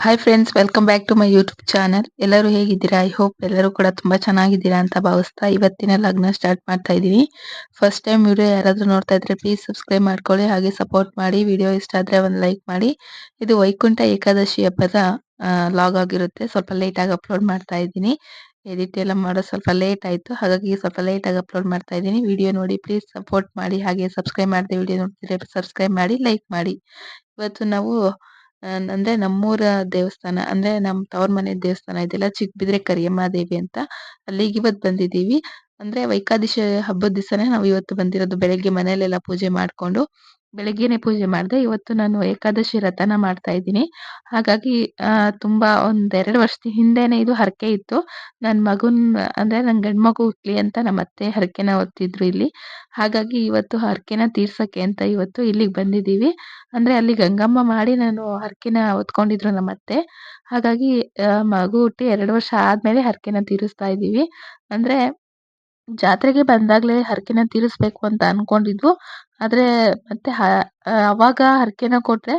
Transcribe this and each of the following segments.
Hi friends, welcome back to my YouTube channel. ಎಲ್ಲರೂ ಹೇಗಿದ್ದೀರಾ? I hope ಎಲ್ಲರೂ ಕೂಡ ತುಂಬಾ ಚೆನ್ನಾಗಿದ್ದೀರಾ ಅಂತ ಭಾವಿಸ್ತಾ ಇವತ್ತಿನ ಲಗ್ನ ಸ್ಟಾರ್ಟ್ ಮಾಡ್ತಾ ಇದ್ದೀನಿ. ಫಸ್ಟ್ ಟೈಮ್ ವಿಡಿಯೋ ಯಾರಾದರೂ ನೋಡ್ತಾ ಇದ್ರೆ ಪ್ಲೀಸ್ ಸಬ್ಸ್ಕ್ರೈಬ್ ಮಾಡ್ಕೊಳ್ಳಿ, ಹಾಗೆ ಸಪೋರ್ಟ್ ಮಾಡಿ. ವಿಡಿಯೋ ಇಷ್ಟ ಆದ್ರೆ ಒಂದು ಲೈಕ್ ಮಾಡಿ. ಇದು ವೈಕುಂಠ ಏಕಾದಶಿ ಹಬ್ಬದ ಲಾಗ್ ಆಗಿರುತ್ತೆ. ಸ್ವಲ್ಪ ಲೇಟ್ ಆಗಿ ಅಪ್ಲೋಡ್ ಮಾಡ್ತಾ ಇದ್ದೀನಿ. ಎಡಿಟ್ ಎಲ್ಲ ಮಾಡೋದು ಸ್ವಲ್ಪ ಲೇಟ್ ಆಯ್ತು, ಹಾಗಾಗಿ ಸ್ವಲ್ಪ ಲೇಟ್ ಆಗಿ ಅಪ್ಲೋಡ್ ಮಾಡ್ತಾ ಇದ್ದೀನಿ. ವಿಡಿಯೋ ನೋಡಿ ಪ್ಲೀಸ್ ಸಪೋರ್ಟ್ ಮಾಡಿ, ಹಾಗೆ ಸಬ್ಸ್ಕ್ರೈಬ್ ಮಾಡದೆ ವಿಡಿಯೋ ನೋಡ್ತಿದ್ರೆ ಸಬ್ಸ್ಕ್ರೈಬ್ ಮಾಡಿ, ಲೈಕ್ ಮಾಡಿ. ಇವತ್ತು ನಾವು ಅಂದ್ರೆ ನಮ್ಮೂರ ದೇವಸ್ಥಾನ, ಅಂದ್ರೆ ನಮ್ ತವ್ರ ಮನೆ ದೇವಸ್ಥಾನ ಇದೆಯಲ್ಲ, ಚಿಕ್ಕಬಿದ್ರೆ ಕರಿಯಮ್ಮ ದೇವಿ ಅಂತ, ಅಲ್ಲಿಗೆ ಇವತ್ತು ಬಂದಿದ್ದೀವಿ. ಅಂದ್ರೆ ವೈಕಾದಶಿ ಹಬ್ಬದ ದಿವಸನೇ ನಾವು ಇವತ್ತು ಬಂದಿರೋದು. ಬೆಳಗ್ಗೆ ಮನೇಲೆಲ್ಲ ಪೂಜೆ ಮಾಡ್ಕೊಂಡು ಬೆಳಗ್ಗೆನೆ ಪೂಜೆ ಮಾಡಿದೆ. ಇವತ್ತು ನಾನು ಏಕಾದಶಿ ವ್ರತನ ಮಾಡ್ತಾ ಇದ್ದೀನಿ. ಹಾಗಾಗಿ ತುಂಬಾ ಒಂದೆರಡು ವರ್ಷದ ಹಿಂದೆನೆ ಇದು ಹರಕೆ ಇತ್ತು. ನನ್ ಮಗುನ್ ಅಂದ್ರೆ ನನ್ ಗಂಡ್ ಮಗು ಹುಟ್ಲಿ ಅಂತ ನಮ್ಮ ಅತ್ತೆ ಹರಕೆನ ಹೊತ್ತಿದ್ರು ಇಲ್ಲಿ. ಹಾಗಾಗಿ ಇವತ್ತು ಹರಕೆನ ತೀರ್ಸಕ್ಕೆ ಅಂತ ಇವತ್ತು ಇಲ್ಲಿಗೆ ಬಂದಿದ್ದೀವಿ. ಅಂದ್ರೆ ಅಲ್ಲಿ ಗಂಗಮ್ಮ ಮಾಡಿ ನಾನು ಹರಕೆನ ಹೊತ್ಕೊಂಡಿದ್ರು ನಮ್ಮತ್ತೆ. ಹಾಗಾಗಿ ಮಗು ಹುಟ್ಟಿ 2 ವರ್ಷ ಆದ್ಮೇಲೆ ಹರಕೆನ ತೀರಿಸ್ತಾ ಇದ್ದೀವಿ. ಅಂದ್ರೆ ಜಾತ್ರೆಗೆ ಬಂದಾಗ್ಲೇ ಹರಕೆನ ತೀರಿಸ್ಬೇಕು ಅಂತ ಅನ್ಕೊಂಡಿದ್ವು. ಆದ್ರೆ ಮತ್ತೆ ಅವಾಗ ಹರಕೆನ ಕೊಟ್ರೆ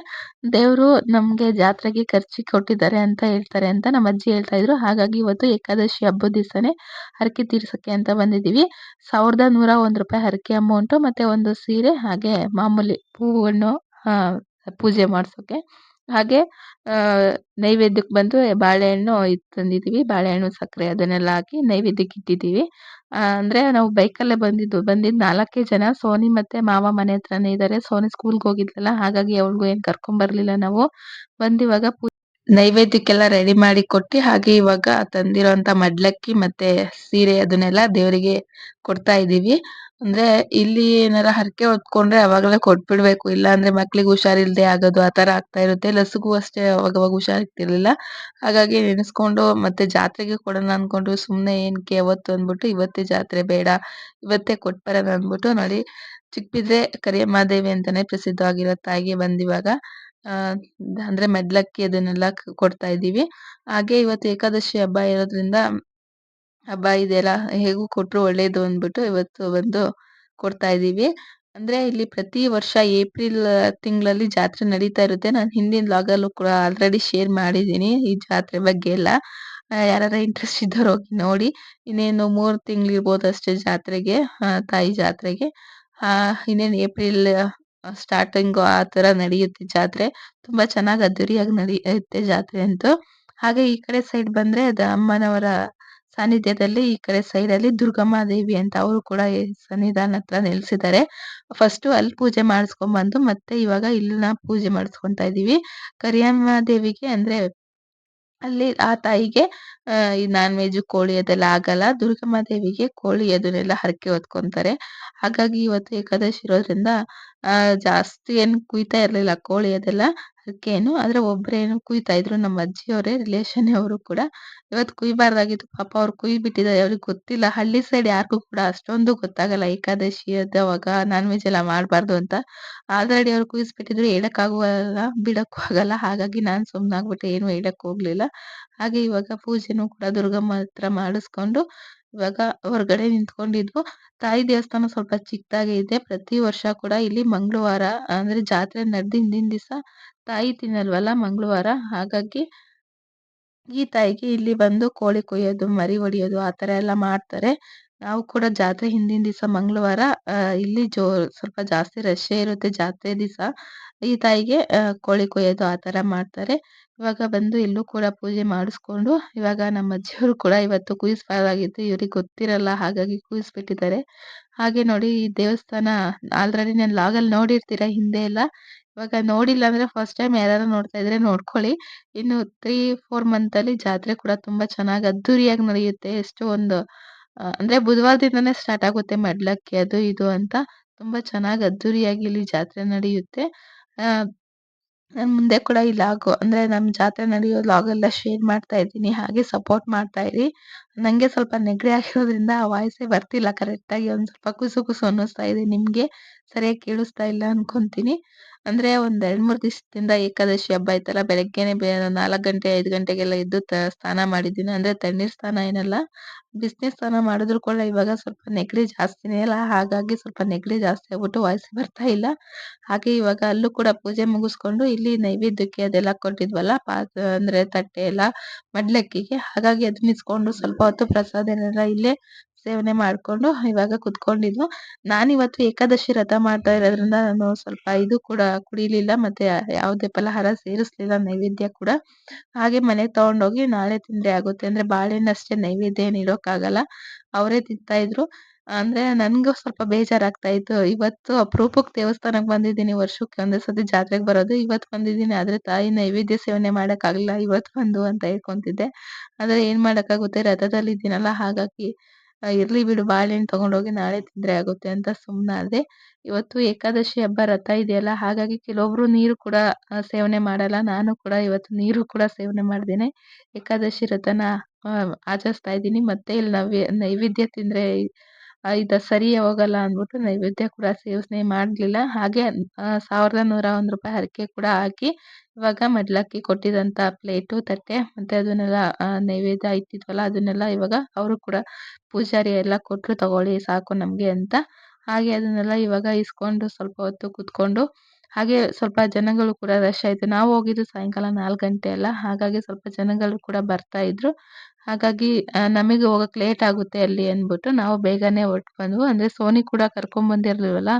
ದೇವ್ರು ನಮ್ಗೆ ಜಾತ್ರೆಗೆ ಖರ್ಚಿಗೆ ಕೊಟ್ಟಿದ್ದಾರೆ ಅಂತ ಹೇಳ್ತಾರೆ ಅಂತ ನಮ್ಮ ಅಜ್ಜಿ ಹೇಳ್ತಾ ಇದ್ರು. ಹಾಗಾಗಿ ಇವತ್ತು ಏಕಾದಶಿ ಹಬ್ಬದ ದಿವಸನೇ ಹರಕೆ ತೀರ್ಸಕ್ಕೆ ಅಂತ ಬಂದಿದ್ದೀವಿ. ₹1,101 ಹರಕೆ ಅಮೌಂಟು, ಮತ್ತೆ ಒಂದು ಸೀರೆ, ಹಾಗೆ ಮಾಮೂಲಿ ಹೂವನ್ನು ಆ ಪೂಜೆ ಮಾಡ್ಸೋಕೆ. ಹಾಗೆ ಆ ನೈವೇದ್ಯಕ್ಕೆ ಬಂದು ಬಾಳೆಹಣ್ಣು ತಂದಿದ್ದೀವಿ. ಬಾಳೆಹಣ್ಣು, ಸಕ್ಕರೆ ಅದನ್ನೆಲ್ಲ ಹಾಕಿ ನೈವೇದ್ಯಕ್ಕೆ ಇಟ್ಟಿದ್ದೀವಿ. ಅಂದ್ರೆ ನಾವು ಬೈಕಲ್ಲೇ ಬಂದಿದ್ದು 4 ಜನ. ಸೋನಿ ಮತ್ತೆ ಮಾವ ಮನೆ ಹತ್ರನೇ ಇದ್ದಾರೆ. ಸೋನಿ ಸ್ಕೂಲ್ಗೆ ಹೋಗಿದ್ಲಲ್ಲ, ಹಾಗಾಗಿ ಅವಳಿಗೂ ಏನ್ ಕರ್ಕೊಂಡ್ ಬರ್ಲಿಲ್ಲ ನಾವು. ಬಂದಿವಾಗ ನೈವೇದ್ಯಕ್ಕೆಲ್ಲ ರೆಡಿ ಮಾಡಿ ಕೊಟ್ಟಿ, ಹಾಗೆ ಇವಾಗ ತಂದಿರೋಂತ ಮಡ್ಲಕ್ಕಿ ಮತ್ತೆ ಸೀರೆ ಅದನ್ನೆಲ್ಲ ದೇವರಿಗೆ ಕೊಡ್ತಾ ಇದೀವಿ. ಅಂದ್ರೆ ಇಲ್ಲಿ ಏನಾರ ಹರಕೆ ಹೊತ್ಕೊಂಡ್ರೆ ಅವಾಗಲೇ ಕೊಟ್ಬಿಡ್ಬೇಕು, ಇಲ್ಲ ಅಂದ್ರೆ ಮಕ್ಳಿಗೆ ಹುಷಾರಿಲ್ದೆ ಆಗೋದು ಆತರ ಆಗ್ತಾ ಇರುತ್ತೆ. ಲಸುಗೂ ಅಷ್ಟೇ ಅವಾಗವಾಗ ಹುಷಾರಿರ್ತಿರ್ಲಿಲ್ಲ. ಹಾಗಾಗಿ ನೆನೆಸ್ಕೊಂಡು ಮತ್ತೆ ಜಾತ್ರೆಗೆ ಕೊಡೋಣ ಅನ್ಕೊಂಡ್ರು. ಸುಮ್ನೆ ಏನಕ್ಕೆ ಅವತ್ತು ಅಂದ್ಬಿಟ್ಟು ಇವತ್ತೇ ಜಾತ್ರೆ ಬೇಡ, ಇವತ್ತೇ ಕೊಟ್ಬರೋಣ ಅಂದ್ಬಿಟ್ಟು ನೋಡಿ, ಚಿಕ್ಕಬಿದ್ರೆ ಕರಿಯಮ್ಮ ದೇವಿ ಅಂತಾನೆ ಪ್ರಸಿದ್ಧವಾಗಿರೋ ತಾಯಿಗೆ ಬಂದಿವಾಗ ಆ ಅಂದ್ರೆ ಮೆಡ್ಲಕ್ಕಿ ಅದನ್ನೆಲ್ಲ ಕೊಡ್ತಾ ಇದೀವಿ. ಹಾಗೆ ಇವತ್ತು ಏಕಾದಶಿ ಹಬ್ಬ ಇರೋದ್ರಿಂದ, ಹಬ್ಬ ಇದೆಯಲ್ಲ ಹೇಗೂ ಕೊಟ್ರು ಒಳ್ಳೇದು ಅಂದ್ಬಿಟ್ಟು ಇವತ್ತು ಬಂದು ಕೊಡ್ತಾ ಇದೀವಿ. ಅಂದ್ರೆ ಇಲ್ಲಿ ಪ್ರತಿ ವರ್ಷ ಏಪ್ರಿಲ್ ತಿಂಗಳಲ್ಲಿ ಜಾತ್ರೆ ನಡೀತಾ ಇರುತ್ತೆ. ನಾನು ಹಿಂದಿನ ಲಾಗಲ್ಲೂ ಕೂಡ ಆಲ್ರೆಡಿ ಶೇರ್ ಮಾಡಿದೀನಿ ಈ ಜಾತ್ರೆ ಬಗ್ಗೆ ಎಲ್ಲ. ಯಾರಾರ ಇಂಟ್ರೆಸ್ಟ್ ಇದ್ದವ್ರು ಹೋಗಿ ನೋಡಿ. ಇನ್ನೇನು 3 ತಿಂಗಳಿರ್ಬೋದು ಅಷ್ಟೇ ಜಾತ್ರೆಗೆ, ತಾಯಿ ಜಾತ್ರೆಗೆ. ಇನ್ನೇನು ಏಪ್ರಿಲ್ ಸ್ಟಾರ್ಟಿಂಗು ಆ ತರ ನಡೆಯುತ್ತೆ ಜಾತ್ರೆ. ತುಂಬಾ ಚೆನ್ನಾಗಿ ಅದ್ದೂರಿಯಾಗಿ ನಡೆಯುತ್ತೆ ಜಾತ್ರೆ ಅಂತೂ. ಹಾಗೆ ಈ ಕಡೆ ಸೈಡ್ ಬಂದ್ರೆ ಅದು ಅಮ್ಮನವರ ಸಾನ್ನಿಧ್ಯದಲ್ಲಿ ಈ ಕಡೆ ಸೈಡಲ್ಲಿ ದುರ್ಗಮ್ಮ ದೇವಿ ಅಂತ ಅವರು ಕೂಡ ಈ ಸನ್ನಿಧಾನ ಹತ್ರ ನೆಲೆಸಿದ್ದಾರೆ. ಫಸ್ಟು ಅಲ್ಲಿ ಪೂಜೆ ಮಾಡಿಸ್ಕೊಂಡ್ ಮತ್ತೆ ಇವಾಗ ಇಲ್ಲನ್ನ ಪೂಜೆ ಮಾಡಿಸ್ಕೊಂತಾ ಇದೀವಿ. ಕರಿಯಮ್ಮ ದೇವಿಗೆ ಅಂದ್ರೆ ಅಲ್ಲಿ ಆ ತಾಯಿಗೆ ಈ ನಾನ್ ವೆಜ್ ಕೋಳಿ ಅದೆಲ್ಲ ಆಗಲ್ಲ. ದುರ್ಗಮ್ಮ ದೇವಿಗೆ ಕೋಳಿ ಅದನ್ನೆಲ್ಲ ಹರಕೆ ಹೊತ್ಕೊಂತಾರೆ. ಹಾಗಾಗಿ ಇವತ್ತು ಏಕಾದಶಿ ಇರೋದ್ರಿಂದ ಜಾಸ್ತಿ ಏನು ಕುಯ್ತಾ ಇರ್ಲಿಲ್ಲ ಕೋಳಿ ಅದೆಲ್ಲ, ಹರಕೆ ಆದ್ರೆ ಒಬ್ರೇನೋ ಕುಯ್ತಾ ಇದ್ರು, ನಮ್ಮ ಅಜ್ಜಿಯವರೇ, ರಿಲೇಶನ್ ಅವರು ಕೂಡ. ಇವತ್ತು ಕುಯ್ಬಾರ್ದಾಗಿತ್ತು, ಪಾಪ ಅವ್ರು ಕುಯ್ದ್ಬಿಟ್ಟಿದ್ದಾರೆ. ಅವ್ರಿಗೆ ಗೊತ್ತಿಲ್ಲ, ಹಳ್ಳಿ ಸೈಡ್ ಯಾರಿಗೂ ಕೂಡ ಅಷ್ಟೊಂದು ಗೊತ್ತಾಗಲ್ಲ ಏಕಾದಶಿ ಅವಾಗ ನಾನ್ ವೆಜ್ ಎಲ್ಲ ಮಾಡ್ಬಾರ್ದು ಅಂತ. ಆಲ್ರೆಡಿ ಅವ್ರು ಕುಯ್ಸ್ಬಿಟ್ಟಿದ್ರು, ಹೇಳಕ್ಕಾಗಲ್ಲ ಬಿಡಕ್ಕೂ ಆಗಲ್ಲ. ಹಾಗಾಗಿ ನಾನ್ ಸುಮ್ನಾಗ್ಬಿಟ್ಟೆ, ಏನು ಹೇಳಕ್ ಹೋಗ್ಲಿಲ್ಲ. ಹಾಗೆ ಇವಾಗ ಪೂಜೆನೂ ಕೂಡ ದುರ್ಗಮ್ಮ ಹತ್ರ ಮಾಡಿಸ್ಕೊಂಡು ಇವಾಗ ಹೊರಗಡೆ ನಿಂತ್ಕೊಂಡಿದ್ವು. ತಾಯಿ ದೇವಸ್ಥಾನ ಸ್ವಲ್ಪ ಚಿಕ್ಕದಾಗೆ ಇದೆ. ಪ್ರತಿ ವರ್ಷ ಕೂಡ ಇಲ್ಲಿ ಮಂಗಳವಾರ ಅಂದ್ರೆ ಜಾತ್ರೆ ನಡೆದು ಹಿಂದಿನ ದಿವಸ ತಾಯಿ ತಿನ್ನಲ್ವಲ್ಲ ಮಂಗಳವಾರ, ಹಾಗಾಗಿ ಈ ತಾಯಿಗೆ ಇಲ್ಲಿ ಬಂದು ಕೋಳಿ ಕೊಯ್ಯೋದು, ಮರಿ ಹೊಡಿಯೋದು ಆ ತರ ಎಲ್ಲ ಮಾಡ್ತಾರೆ. ನಾವು ಕೂಡ ಜಾತ್ರೆ ಹಿಂದಿನ ದಿವಸ ಮಂಗಳವಾರ ಇಲ್ಲಿ ಸ್ವಲ್ಪ ಜಾಸ್ತಿ ರಶ್ಶೇ ಇರುತ್ತೆ ಜಾತ್ರೆ ದಿವಸ. ಈ ತಾಯಿಗೆ ಕೋಳಿ ಕೊಯ್ಯೋದು ಆ ತರ ಮಾಡ್ತಾರೆ. ಇವಾಗ ಬಂದು ಇಲ್ಲೂ ಕೂಡ ಪೂಜೆ ಮಾಡಿಸ್ಕೊಂಡು, ಇವಾಗ ನಮ್ಮ ಅಜ್ಜಿಯವರು ಕೂಡ ಇವತ್ತು ಕುಯ್ಸ್ಬಾರ್ದಾಗಿತ್ತು, ಇವ್ರಿಗೆ ಗೊತ್ತಿರಲ್ಲ ಹಾಗಾಗಿ ಕುಯ್ಸ್ಬಿಟ್ಟಿದ್ದಾರೆ. ಹಾಗೆ ನೋಡಿ, ಈ ದೇವಸ್ಥಾನ ಆಲ್ರೆಡಿ ನಾನು ಲಾಗಲ್ಲಿ ನೋಡಿರ್ತೀರ ಹಿಂದೆ ಎಲ್ಲ. ಇವಾಗ ನೋಡಿಲ್ಲ ಅಂದ್ರೆ ಫಸ್ಟ್ ಟೈಮ್ ಯಾರಾದ್ರು ನೋಡ್ತಾ ಇದ್ರೆ ನೋಡ್ಕೊಳ್ಳಿ. ಇನ್ನು 3-4 ಮಂತಲ್ಲಿ ಜಾತ್ರೆ ಕೂಡ ತುಂಬಾ ಚೆನ್ನಾಗಿ ಅದ್ದೂರಿಯಾಗಿ ನಡೆಯುತ್ತೆ. ಎಷ್ಟು ಒಂದು ಅಂದ್ರೆ ಬುಧವಾರದಿಂದನೇ ಸ್ಟಾರ್ಟ್ ಆಗುತ್ತೆ ಮಡ್ಲಕ್ಕಿ ಅದು ಇದು ಅಂತ. ತುಂಬಾ ಚೆನ್ನಾಗಿ ಅದ್ದೂರಿಯಾಗಿ ಇಲ್ಲಿ ಜಾತ್ರೆ ನಡೆಯುತ್ತೆ. ಆ ನಾನ್ ಮುಂದೆ ಕೂಡ ಈ ಲಾಗು ಅಂದ್ರೆ ನಮ್ ಜಾತ್ರೆ ನಡೆಯೋ ಲಾಗೆಲ್ಲ ಶೇರ್ ಮಾಡ್ತಾ ಇದ್ದೀನಿ. ಹಾಗೆ ಸಪೋರ್ಟ್ ಮಾಡ್ತಾ ಇರಿ. ನಂಗೆ ಸ್ವಲ್ಪ ನೆಗಡಿ ಆಗಿರೋದ್ರಿಂದ ಆ ವಾಯ್ಸೇ ಬರ್ತಿಲ್ಲ ಕರೆಕ್ಟಾಗಿ. ಒಂದ್ ಸ್ವಲ್ಪ ಕುಸು ಕುಸು ಅನ್ನಿಸ್ತಾ ಇದೆ ನಿಮ್ಗೆ. ಸರಿಯಾಗಿ ಕೇಳಿಸ್ತಾ ಇಲ್ಲ ಅನ್ಕೊಂತೀನಿ. ಅಂದ್ರೆ ಒಂದ್ 2-3 ದಿವಸದಿಂದ ಏಕಾದಶಿ ಹಬ್ಬ ಐತಲ್ಲ ಬೆಳಗ್ಗೆನೆ 4 ಗಂಟೆ 5 ಗಂಟೆಗೆಲ್ಲ ಎದ್ದು ಸ್ನಾನ ಮಾಡಿದ್ದೀನಿ. ಅಂದ್ರೆ ತಣ್ಣೀರ್ ಸ್ನಾನ ಏನಲ್ಲ, ಬಿಸ್ನೀರ್ ಸ್ನಾನ ಮಾಡಿದ್ರು ಕೂಡ ಇವಾಗ ಸ್ವಲ್ಪ ನೆಗಡಿ ಜಾಸ್ತಿನೇ ಅಲ್ಲ, ಹಾಗಾಗಿ ಸ್ವಲ್ಪ ನೆಗಡಿ ಜಾಸ್ತಿ ಆಗ್ಬಿಟ್ಟು ವಾಯ್ಸ್ ಬರ್ತಾ ಇಲ್ಲ. ಹಾಗೆ ಇವಾಗ ಅಲ್ಲೂ ಕೂಡ ಪೂಜೆ ಮುಗಿಸ್ಕೊಂಡು ಇಲ್ಲಿ ನೈವೇದ್ಯಕ್ಕೆ ಅದೆಲ್ಲ ಕೊಟ್ಟಿದ್ವಲ್ಲ ಅಂದ್ರೆ ತಟ್ಟೆ ಎಲ್ಲ ಮಡ್ಲಕ್ಕಿಗೆ, ಹಾಗಾಗಿ ಅದನ್ನ ಇಸ್ಕೊಂಡು ಸ್ವಲ್ಪ ಹೊತ್ತು ಪ್ರಸಾದನೆಲ್ಲ ಇಲ್ಲೇ ಸೇವನೆ ಮಾಡ್ಕೊಂಡು ಇವಾಗ ಕುತ್ಕೊಂಡಿದ್ವು. ನಾನಿವತ್ತು ಏಕಾದಶಿ ವ್ರತ ಮಾಡ್ತಾ ಇರೋದ್ರಿಂದ ನಾನು ಸ್ವಲ್ಪ ಇದು ಕೂಡ ಕುಡಿಲಿಲ್ಲ, ಮತ್ತೆ ಯಾವುದೇ ಫಲಹಾರ ಸೇರಿಸ್ಲಿಲ್ಲ ನೈವೇದ್ಯ ಕೂಡ. ಹಾಗೆ ಮನೆಗ್ ತಗೊಂಡೋಗಿ ನಾಳೆ ತಿಂದ್ರೆ ಆಗುತ್ತೆ. ಅಂದ್ರೆ ಬಾಳೆಹಣ್ಣಷ್ಟೇ ನೈವೇದ್ಯ ಏನ್ ಇಡೋಕ್ಕಾಗಲ್ಲ. ಅವರೇ ತಿಂತಾ ಇದ್ರು. ಅಂದ್ರೆ ನನ್ಗೂ ಸ್ವಲ್ಪ ಬೇಜಾರಾಗ್ತಾ ಇತ್ತು. ಇವತ್ತು ಅಪರೂಪಕ್ಕೆ ದೇವಸ್ಥಾನಕ್ ಬಂದಿದ್ದೀನಿ. ವರ್ಷಕ್ಕೆ ಒಂದೇ ಸತಿ ಜಾತ್ರೆಗ್ ಬರೋದು. ಇವತ್ತು ಬಂದಿದ್ದೀನಿ. ಆದ್ರೆ ತಾಯಿ ನೈವೇದ್ಯ ಸೇವನೆ ಮಾಡಕ್ಕಾಗ್ಲಿಲ್ಲ ಇವತ್ತು ಬಂದು ಅಂತ ಹೇಳ್ಕೊಂತಿದ್ದೆ. ಆದ್ರೆ ಏನ್ ಮಾಡಕ್ಕಾಗುತ್ತೆ, ರಥದಲ್ಲಿದ್ದೀನಲ್ಲ ಹಾಗಾಗಿ ಇರ್ಲಿ ಬಿಡು ಬಾಳೆಹಣ್ಣು ತಗೊಂಡೋಗಿ ನಾಳೆ ತಿಂದ್ರೆ ಆಗುತ್ತೆ ಅಂತ ಸುಮ್ನಾದೆ. ಇವತ್ತು ಏಕಾದಶಿ ಹಬ್ಬ ರಥ ಇದೆಯಲ್ಲ, ಹಾಗಾಗಿ ಕೆಲವೊಬ್ರು ನೀರು ಕೂಡ ಸೇವನೆ ಮಾಡಲ್ಲ. ನಾನು ಕೂಡ ಇವತ್ತು ನೀರು ಕೂಡ ಸೇವನೆ ಮಾಡ್ದೇನೆ ಏಕಾದಶಿ ವ್ರತನ ಆಚರಿಸ್ತಾ ಇದ್ದೀನಿ. ಮತ್ತೆ ಇಲ್ಲಿ ನೈವೇದ್ಯ ತಿಂದ್ರೆ ಇದು ಸರಿ ಹೋಗಲ್ಲ ಅಂದ್ಬಿಟ್ಟು ನೈವೇದ್ಯ ಕೂಡ ಸೇವನೆ ಮಾಡ್ಲಿಲ್ಲ. ಹಾಗೆ 1101 ರೂಪಾಯಿ ಹರಕೆ ಕೂಡ ಹಾಕಿ ಇವಾಗ ಮಡ್ಲಕ್ಕಿ ಕೊಟ್ಟಿದಂತ ಪ್ಲೇಟು, ತಟ್ಟೆ ಮತ್ತೆ ಅದನ್ನೆಲ್ಲ ನೈವೇದ್ಯ ಇಟ್ಟಿದ್ವಲ್ಲ ಅದನ್ನೆಲ್ಲ ಇವಾಗ ಅವರು ಕೂಡ ಪೂಜಾರಿ ಎಲ್ಲ ಕೊಟ್ರು, ತಗೊಳ್ಳಿ ಸಾಕು ನಮ್ಗೆ ಅಂತ. ಹಾಗೆ ಅದನ್ನೆಲ್ಲ ಇವಾಗ ಇಸ್ಕೊಂಡು ಸ್ವಲ್ಪ ಹೊತ್ತು ಕುತ್ಕೊಂಡು, ಹಾಗೆ ಸ್ವಲ್ಪ ಜನಗಳು ಕೂಡ ರಶ್ ಆಯ್ತು. ನಾವು ಹೋಗಿದ್ದು ಸಾಯಂಕಾಲ 4 ಗಂಟೆ ಅಲ್ಲ, ಹಾಗಾಗಿ ಸ್ವಲ್ಪ ಜನಗಳು ಕೂಡ ಬರ್ತಾ ಇದ್ರು. ಹಾಗಾಗಿ ನಮಗೆ ಹೋಗಕ್ ಲೇಟ್ ಆಗುತ್ತೆ ಅಲ್ಲಿ ಅಂದ್ಬಿಟ್ಟು ನಾವು ಬೇಗನೆ ಹೊರಟು ಬಂದ್ವು. ಅಂದ್ರೆ ಸೋನಿ ಕೂಡ ಕರ್ಕೊಂಡ್ ಬಂದಿರ್ಲಿಲ್ವಲ್ಲ,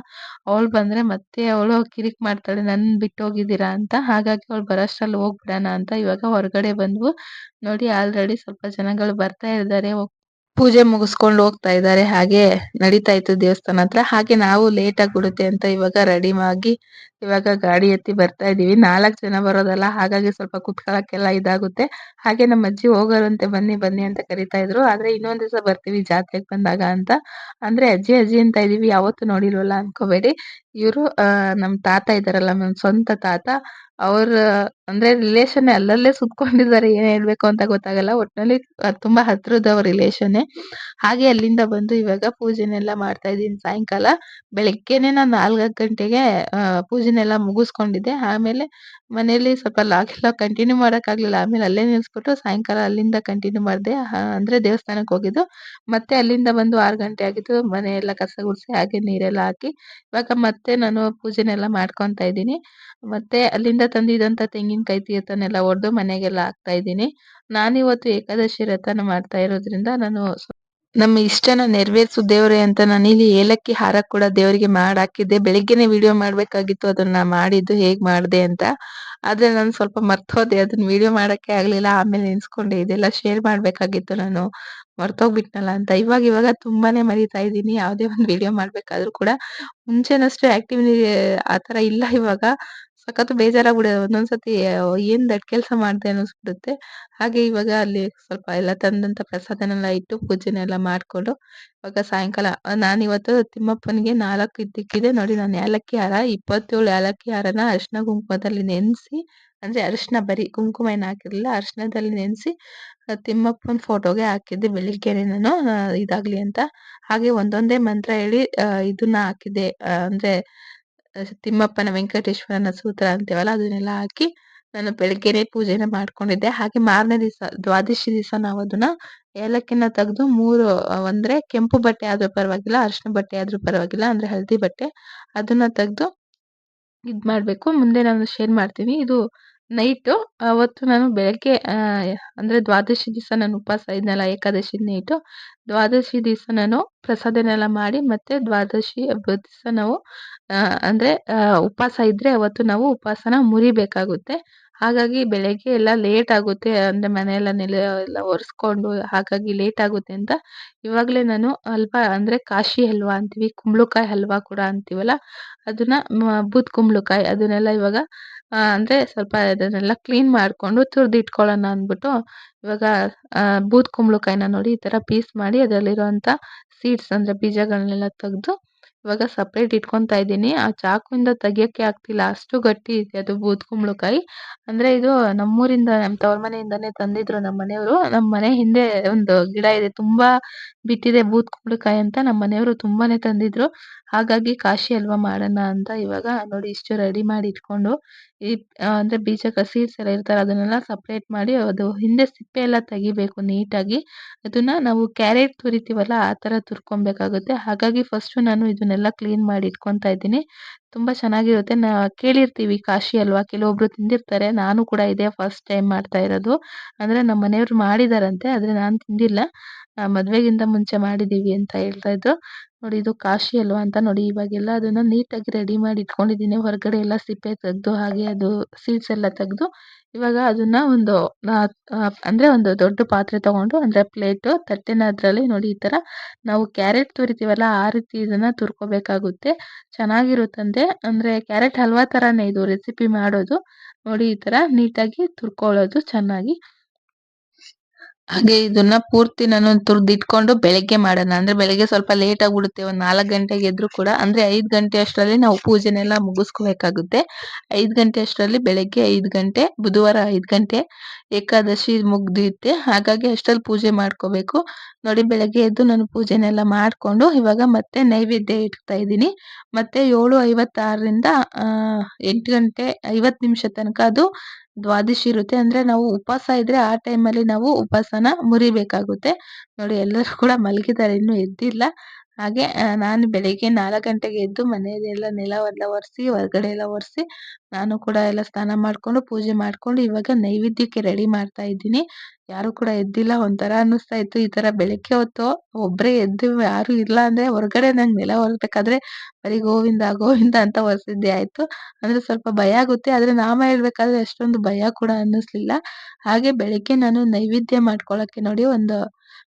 ಅವಳು ಬಂದ್ರೆ ಮತ್ತೆ ಅವಳು ಕಿರಿಕ್ ಮಾಡ್ತಾಳೆ ನನ್ ಬಿಟ್ಟು ಹೋಗಿದ್ದೀರಾ ಅಂತ. ಹಾಗಾಗಿ ಅವಳು ಬರೋಷ್ಟ್ರಲ್ಲಿ ಹೋಗ್ಬಿಡೋಣ ಅಂತ ಇವಾಗ ಹೊರಗಡೆ ಬಂದ್ವು. ನೋಡಿ ಆಲ್ರೆಡಿ ಸ್ವಲ್ಪ ಜನಗಳು ಬರ್ತಾ ಇದ್ದಾರೆ. ಪೂಜೆ ಮುಗಿಸ್ಕೊಂಡು ಹೋಗ್ತಾ ಇದ್ದಾರೆ. ಹಾಗೆ ನಡೀತಾ ಇತ್ತು ದೇವಸ್ಥಾನ ಹತ್ರ. ಹಾಗೆ ನಾವು ಲೇಟ್ ಆಗ್ಬಿಡುತ್ತೆ ಅಂತ ಇವಾಗ ರೆಡಿ ಆಗಿ ಇವಾಗ ಗಾಡಿ ಎತ್ತಿ ಬರ್ತಾ ಇದೀವಿ. 4 ಜನ ಬರೋದಲ್ಲ, ಹಾಗಾಗಿ ಸ್ವಲ್ಪ ಕುತ್ಕೊಳಕ್ಕೆಲ್ಲ ಇದಾಗುತ್ತೆ. ಹಾಗೆ ನಮ್ಮ ಅಜ್ಜಿ ಹೋಗೋರಂತೆ, ಬನ್ನಿ ಬನ್ನಿ ಅಂತ ಕರಿತಾ ಇದ್ರು. ಆದ್ರೆ ಇನ್ನೊಂದ್ ದಿವಸ ಬರ್ತೀವಿ ಜಾತ್ರೆಗೆ ಬಂದಾಗ ಅಂತ. ಅಂದ್ರೆ ಅಜ್ಜಿ ಅಜ್ಜಿ ಅಂತ ಇದೀವಿ, ಯಾವತ್ತೂ ನೋಡಿಲ್ವಲ್ಲ ಅನ್ಕೋಬೇಡಿ. ಇವ್ರು ನಮ್ ತಾತ ಇದಾರಲ್ಲ, ನಮ್ ಸ್ವಂತ ತಾತ, ಅವ್ರ ಅಂದ್ರೆ ರಿಲೇಶನ್ ಅಲ್ಲಲ್ಲೇ ಸುತ್ಕೊಂಡಿದ್ದಾರೆ. ಏನ್ ಹೇಳ್ಬೇಕು ಅಂತ ಗೊತ್ತಾಗಲ್ಲ. ಒಟ್ನಲ್ಲಿ ತುಂಬಾ ಹತ್ರದವ್ರ ರಿಲೇಶನ್ನೇ. ಹಾಗೆ ಅಲ್ಲಿಂದ ಬಂದು ಇವಾಗ ಪೂಜೆನೆಲ್ಲ ಮಾಡ್ತಾ ಇದೀನಿ. ಸಾಯಂಕಾಲ ಬೆಳಗ್ಗೆನೆ ನಾನು 4 ಗಂಟೆಗೆ ಪೂಜೆನೆಲ್ಲ ಮುಗಿಸ್ಕೊಂಡಿದ್ದೆ. ಆಮೇಲೆ ಮನೇಲಿ ಸ್ವಲ್ಪ ಲಾಗೆಲ್ಲ ಕಂಟಿನ್ಯೂ ಮಾಡಕ್ಕಾಗ್ಲಿಲ್ಲ. ಆಮೇಲೆ ಅಲ್ಲೇ ನಿಲ್ಸ್ಬಿಟ್ಟು ಸಾಯಂಕಾಲ ಅಲ್ಲಿಂದ ಕಂಟಿನ್ಯೂ ಮಾಡ್ದೆ. ಅಂದ್ರೆ ದೇವಸ್ಥಾನಕ್ಕೆ ಹೋಗಿದ್ದು. ಮತ್ತೆ ಅಲ್ಲಿಂದ ಬಂದು 6 ಗಂಟೆ ಆಗಿತ್ತು. ಮನೆ ಎಲ್ಲ ಕಸ ಗುಡ್ಸಿ ಹಾಗೆ ನೀರೆಲ್ಲ ಹಾಕಿ ಇವಾಗ ಮತ್ತೆ ನಾನು ಪೂಜೆನೆಲ್ಲ ಮಾಡ್ಕೊಂತಾ ಇದ್ದೀನಿ. ಮತ್ತೆ ಅಲ್ಲಿಂದ ತಂದಿದಂತ ತೆಂಗಿನಕಾಯಿ ತೀರ್ಥನೆಲ್ಲ ಒಡೆದು ಮನೆಗೆಲ್ಲ ಹಾಕ್ತಾ ಇದ್ದೀನಿ. ನಾನಿವತ್ತು ಏಕಾದಶಿ ವ್ರತನ ಮಾಡ್ತಾ ಇರೋದ್ರಿಂದ ನಾನು ನಮ್ಮ ಇಷ್ಟನ ನೆರವೇರಿಸು ದೇವ್ರೇ ಅಂತ ನಾನಿಲ್ಲಿ ಏಲಕ್ಕಿ ಹಾರ ಕೂಡ ದೇವರಿಗೆ ಹಾಕಿದ್ದೆ. ಬೆಳಿಗ್ಗೆನೆ ವಿಡಿಯೋ ಮಾಡ್ಬೇಕಾಗಿತ್ತು, ಅದನ್ನ ಮಾಡಿದ್ದು ಹೇಗ್ ಮಾಡ್ದೆ ಅಂತ. ಆದ್ರೆ ನಾನು ಸ್ವಲ್ಪ ಮರ್ತೋದೆ, ಅದನ್ನ ವಿಡಿಯೋ ಮಾಡಕ್ಕೆ ಆಗ್ಲಿಲ್ಲ. ಆಮೇಲೆ ನೆನ್ಸ್ಕೊಂಡೆ ಇದೆಲ್ಲ ಶೇರ್ ಮಾಡ್ಬೇಕಾಗಿತ್ತು, ನಾನು ಮರ್ತೋಗ್ಬಿಟ್ನಲ್ಲ ಅಂತ. ಇವಾಗ ತುಂಬಾನೇ ಮರಿತಾ ಇದ್ದೀನಿ. ಯಾವ್ದೇ ಒಂದು ವಿಡಿಯೋ ಮಾಡ್ಬೇಕಾದ್ರೂ ಕೂಡ ಮುಂಚೆನಷ್ಟು ಆಕ್ಟಿವ್ ಆತರ ಇಲ್ಲ ಇವಾಗ. ಸಖತ್ ಬೇಜಾರಾಗ್ಬಿಡುತ್ತೆ ಒಂದೊಂದ್ಸತಿ, ಏನ್ ದಡ್ಡ ಕೆಲ್ಸ ಮಾಡ್ದೆ ಅನ್ನಿಸ್ಬಿಡುತ್ತೆ. ಹಾಗೆ ಇವಾಗ ಅಲ್ಲಿ ಸ್ವಲ್ಪ ಎಲ್ಲ ತಂದಂತ ಪ್ರಸಾದನೆಲ್ಲ ಇಟ್ಟು ಪೂಜೆನೆಲ್ಲ ಮಾಡ್ಕೊಂಡು ಇವಾಗ ಸಾಯಂಕಾಲ ನಾನಿವತ್ತು ತಿಮ್ಮಪ್ಪನಿಗೆ 4 ಇದ್ದಕ್ಕಿದೆ ನೋಡಿ. ನಾನು ಏಲಕ್ಕಿ ಹಾರ 27 ಏಲಕ್ಕಿ ಹಾರನ ಅರಿಶಿನ ಕುಂಕುಮದಲ್ಲಿ ನೆನೆಸಿ, ಅಂದ್ರೆ ಅರಿಶಿನ ಬರೀ ಕುಂಕುಮ ಏನು ಹಾಕಿರ್ಲಿಲ್ಲ, ಅರಿಶಿನದಲ್ಲಿ ನೆನೆಸಿ ತಿಮ್ಮಪ್ಪನ ಫೋಟೋಗೆ ಹಾಕಿದ್ದೆ ಬೆಳಿಗ್ಗೆನೆ ನಾನು, ಇದಾಗ್ಲಿ ಅಂತ. ಹಾಗೆ ಒಂದೊಂದೇ ಮಂತ್ರ ಹೇಳಿ ಇದನ್ನ ಹಾಕಿದ್ದೆ, ಅಂದ್ರೆ ತಿಮ್ಮಪ್ಪನ ವೆಂಕಟೇಶ್ವರನ ಸೂತ್ರ ಅಂತೀವಲ್ಲ ಅದನ್ನೆಲ್ಲ ಹಾಕಿ ನಾನು ಬೆಳಗ್ಗೆನೆ ಪೂಜೆನ ಮಾಡ್ಕೊಂಡಿದ್ದೆ. ಹಾಗೆ ಮಾರನೇ ದಿವಸ ದ್ವಾದಶಿ ದಿವಸ ನಾವು ಅದನ್ನ ಏಲಕ್ಕಿನ ತೆಗೆದು 3 ಅಂದ್ರೆ ಕೆಂಪು ಬಟ್ಟೆ ಆದ್ರೂ ಪರವಾಗಿಲ್ಲ, ಅರಿಶಿನ ಬಟ್ಟೆ ಆದ್ರೂ ಪರವಾಗಿಲ್ಲ, ಅಂದ್ರೆ ಹಳದಿ ಬಟ್ಟೆ, ಅದನ್ನ ತೆಗೆದು ಇದ್ ಮಾಡ್ಬೇಕು. ಮುಂದೆ ನಾನು ಶೇರ್ ಮಾಡ್ತೀನಿ. ಇದು ನೈಟು ಅವತ್ತು ನಾನು ಬೆಳಗ್ಗೆ ಅಂದ್ರೆ ದ್ವಾದಶಿ ದಿವಸ ನಾನು ಉಪವಾಸ ಇದ್ನಲ್ಲ, ಏಕಾದಶಿ ನೈಟು, ದ್ವಾದಶಿ ದಿವಸ ನಾನು ಪ್ರಸಾದನೆಲ್ಲ ಮಾಡಿ ಮತ್ತೆ ದ್ವಾದಶಿ ಹಬ್ಬದ ದಿವಸ ನಾವು ಅಂದ್ರೆ ಉಪವಾಸ ಇದ್ರೆ ಅವತ್ತು ನಾವು ಉಪವಾಸನ ಮುರಿಬೇಕಾಗುತ್ತೆ. ಹಾಗಾಗಿ ಬೆಳಗ್ಗೆ ಎಲ್ಲ ಲೇಟ್ ಆಗುತ್ತೆ. ಅಂದ್ರೆ ಮನೆಯೆಲ್ಲ ನೆಲ ಎಲ್ಲ ಒರೆಸ್ಕೊಂಡು ಹಾಗಾಗಿ ಲೇಟ್ ಆಗುತ್ತೆ ಅಂತ ಇವಾಗಲೇ ನಾನು ಅಂದ್ರೆ ಕಾಶಿ ಹಲ್ವಾ ಅಂತೀವಿ, ಕುಂಬಳಕಾಯಿ ಹಲ್ವಾ ಕೂಡ ಅಂತೀವಲ್ಲ, ಅದನ್ನ ಬೂದ್ ಕುಂಬಳಕಾಯಿ ಅದನ್ನೆಲ್ಲ ಇವಾಗ ಅಂದ್ರೆ ಸ್ವಲ್ಪ ಅದನ್ನೆಲ್ಲ ಕ್ಲೀನ್ ಮಾಡ್ಕೊಂಡು ತುರ್ದಿಟ್ಕೊಳ್ಳೋಣ ಅಂದ್ಬಿಟ್ಟು ಇವಾಗ ಬೂದ್ ಕುಂಬಳಕಾಯಿನ ನೋಡಿ ಈ ತರ ಪೀಸ್ ಮಾಡಿ ಅದರಲ್ಲಿರುವಂತ ಸೀಡ್ಸ್ ಅಂದ್ರೆ ಬೀಜಗಳನ್ನೆಲ್ಲ ತೆಗೆದು ಇವಾಗ ಸಪ್ರೇಟ್ ಇಟ್ಕೊಂತಾ ಇದ್ದೀನಿ. ಆ ಚಾಕುವಿಂದ ತೆಗಿಯಕ್ಕೆ ಆಗ್ತಿಲ್ಲ, ಅಷ್ಟು ಗಟ್ಟಿ ಇದೆ ಅದು ಬೂದ್ ಕುಂಬಳಕಾಯಿ. ಅಂದ್ರೆ ಇದು ನಮ್ಮೂರಿಂದ, ನಮ್ಮ ತವ್ರ ಮನೆಯಿಂದಾನೇ ತಂದಿದ್ರು ನಮ್ಮ ಮನೆಯವರು. ನಮ್ಮ ಮನೆ ಹಿಂದೆ ಒಂದು ಗಿಡ ಇದೆ, ತುಂಬಾ ಬಿಟ್ಟಿದೆ ಬೂದ್ ಕುಂಬಳಕಾಯಿ ಅಂತ ನಮ್ಮ ಮನೆಯವರು ತುಂಬಾನೇ ತಂದಿದ್ರು. ಹಾಗಾಗಿ ಕಾಶಿ ಹಲ್ವಾ ಮಾಡೋಣ ಅಂತ ಇವಾಗ ನೋಡಿ ಇಷ್ಟು ರೆಡಿ ಮಾಡಿ ಇಟ್ಕೊಂಡು ಈ ಅಂದ್ರೆ ಬೀಜಕ ಸೀಡ್ಸ್ ಎಲ್ಲ ಇರ್ತಲ್ಲ ಅದನ್ನೆಲ್ಲ ಸಪರೇಟ್ ಮಾಡಿ ಅದು ಹಿಂದೆ ಸಿಪ್ಪೆ ಎಲ್ಲ ತೆಗಿಬೇಕು ನೀಟಾಗಿ. ಅದನ್ನ ನಾವು ಕ್ಯಾರೆಟ್ ತುರಿತೀವಲ್ಲ ಆ ತರ ತುರ್ಕೊಬೇಕಾಗುತ್ತೆ. ಹಾಗಾಗಿ ಫಸ್ಟ್ ನಾನು ಇದನ್ನೆಲ್ಲ ಕ್ಲೀನ್ ಮಾಡಿ ಇಟ್ಕೊಂತಾ ಇದ್ದೀನಿ. ತುಂಬಾ ಚೆನ್ನಾಗಿರುತ್ತೆ. ಕೇಳಿರ್ತೀವಿ ಕಾಶಿ ಹಲ್ವಾ ಕೆಲವೊಬ್ರು ತಿಂದಿರ್ತಾರೆ. ನಾನು ಕೂಡ ಇದೇ ಫಸ್ಟ್ ಟೈಮ್ ಮಾಡ್ತಾ ಇರೋದು. ಅಂದ್ರೆ ನಮ್ಮ ಮನೆಯವ್ರು ಮಾಡಿದಾರಂತೆ ಆದ್ರೆ ನಾನ್ ತಿಂದಿಲ್ಲ. ಮದ್ವೆಗಿಂತ ಮುಂಚೆ ಮಾಡಿದೀವಿ ಅಂತ ಹೇಳ್ತಾ ಇದ್ರು. ನೋಡಿ ಇದು ಕಾಶಿ ಹಲ್ವಾ ಅಂತ ನೋಡಿ ಇವಾಗೆಲ್ಲ ಅದನ್ನ ನೀಟಾಗಿ ರೆಡಿ ಮಾಡಿ ಇಟ್ಕೊಂಡಿದ್ದೀನಿ. ಹೊರಗಡೆ ಎಲ್ಲ ಸಿಪ್ಪೆ ತೆಗ್ದು ಹಾಗೆ ಅದು ಸೀಡ್ಸ್ ಎಲ್ಲ ತೆಗ್ದು ಇವಾಗ ಅದನ್ನ ಒಂದು ಅಂದ್ರೆ ಒಂದು ದೊಡ್ಡ ಪಾತ್ರೆ ತಗೊಂಡು ಅಂದ್ರೆ ಪ್ಲೇಟು ತಟ್ಟೆನ ಅದ್ರಲ್ಲಿ ನೋಡಿ ಈ ತರ ನಾವು ಕ್ಯಾರೆಟ್ ತುರಿತೀವಲ್ಲ ಆ ರೀತಿ ಇದನ್ನ ತುರ್ಕೋಬೇಕಾಗುತ್ತೆ. ಚೆನ್ನಾಗಿರುತ್ತಂತೆ. ಅಂದ್ರೆ ಕ್ಯಾರೆಟ್ ಹಲ್ವಾ ತರಾನೇ ಇದು ರೆಸಿಪಿ ಮಾಡೋದು. ನೋಡಿ ಈ ತರ ನೀಟಾಗಿ ತುರ್ಕೊಳ್ಳೋದು ಚೆನ್ನಾಗಿ. ಹಾಗೆ ಇದನ್ನ ಪೂರ್ತಿ ನಾನು ತುರ್ದಿಟ್ಕೊಂಡು ಬೆಳಗ್ಗೆ ಮಾಡೋಣ. ಅಂದ್ರೆ ಬೆಳಗ್ಗೆ ಸ್ವಲ್ಪ ಲೇಟ್ ಆಗ್ಬಿಡುತ್ತೆ. ಒಂದ್ 4 ಗಂಟೆಗೆ ಎದ್ರು ಕೂಡ ಅಂದ್ರೆ 5 ಗಂಟೆ ಅಷ್ಟ್ರಲ್ಲಿ ನಾವು ಪೂಜೆನೆಲ್ಲ ಮುಗಿಸ್ಕೋಬೇಕಾಗುತ್ತೆ. 5 ಗಂಟೆ ಅಷ್ಟ್ರಲ್ಲಿ ಬೆಳಗ್ಗೆ 5 ಗಂಟೆ ಬುಧವಾರ 5 ಗಂಟೆ ಏಕಾದಶಿ ಮುಗ್ದಿತ್ತೆ. ಹಾಗಾಗಿ ಅಷ್ಟ್ರಲ್ಲಿ ಪೂಜೆ ಮಾಡ್ಕೋಬೇಕು. ನೋಡಿ ಬೆಳಗ್ಗೆ ಎದ್ದು ನಾನು ಪೂಜೆನೆಲ್ಲ ಮಾಡ್ಕೊಂಡು ಇವಾಗ ಮತ್ತೆ ನೈವೇದ್ಯ ಇಡ್ತಾ ಇದ್ದೀನಿ. ಮತ್ತೆ 7:56ರಿಂದ 8 ಗಂಟೆ 50 ನಿಮಿಷ ತನಕ ಅದು ದ್ವಾದಶಿ ಇರುತ್ತೆ. ಅಂದ್ರೆ ನಾವು ಉಪವಾಸ ಇದ್ರೆ ಆ ಟೈಮಲ್ಲಿ ನಾವು ಉಪವಾಸನ ಮುರಿಬೇಕಾಗುತ್ತೆ. ನೋಡಿ ಎಲ್ಲರೂ ಕೂಡ ಮಲಗಿದ್ದಾರೆ ಇನ್ನೂ ಎದ್ದಿಲ್ಲ. ಹಾಗೆ ನಾನು ಬೆಳಿಗ್ಗೆ 4 ಗಂಟೆಗೆ ಎದ್ದು ಮನೆಯಲ್ಲೆಲ್ಲ ನೆಲವೆಲ್ಲ ಒರೆಸಿ ಹೊರಗಡೆ ಎಲ್ಲ ಒರೆಸಿ ನಾನು ಕೂಡ ಎಲ್ಲ ಸ್ನಾನ ಮಾಡ್ಕೊಂಡು ಪೂಜೆ ಮಾಡ್ಕೊಂಡು ಇವಾಗ ನೈವೇದ್ಯಕ್ಕೆ ರೆಡಿ ಮಾಡ್ತಾ ಇದ್ದೀನಿ. ಯಾರು ಕೂಡ ಎದ್ದಿಲ್ಲ. ಒಂಥರ ಅನ್ನಿಸ್ತಾ ಇತ್ತು ಈ ತರ ಬೆಳಗ್ಗೆ ಹೊತ್ತು ಒಬ್ರೇ ಎದ್ದು ಯಾರು ಇಲ್ಲ ಅಂದ್ರೆ ಹೊರಗಡೆ ನಂಗೆ ನೆಲ ಒರೆಸ್ಬೇಕಾದ್ರೆ ಬರೀ ಗೋವಿಂದ ಗೋವಿಂದ ಅಂತ ಒರೆಸಿದ್ದೇ ಆಯ್ತು. ಅಂದ್ರೆ ಸ್ವಲ್ಪ ಭಯ ಆಗುತ್ತೆ. ಆದ್ರೆ ನಾಮ ಹೇಳ್ಬೇಕಾದ್ರೆ ಅಷ್ಟೊಂದು ಭಯ ಕೂಡ ಅನ್ನಿಸ್ಲಿಲ್ಲ. ಹಾಗೆ ಬೆಳಿಗ್ಗೆ ನಾನು ನೈವೇದ್ಯ ಮಾಡ್ಕೊಳಕ್ಕೆ ನೋಡಿ ಒಂದು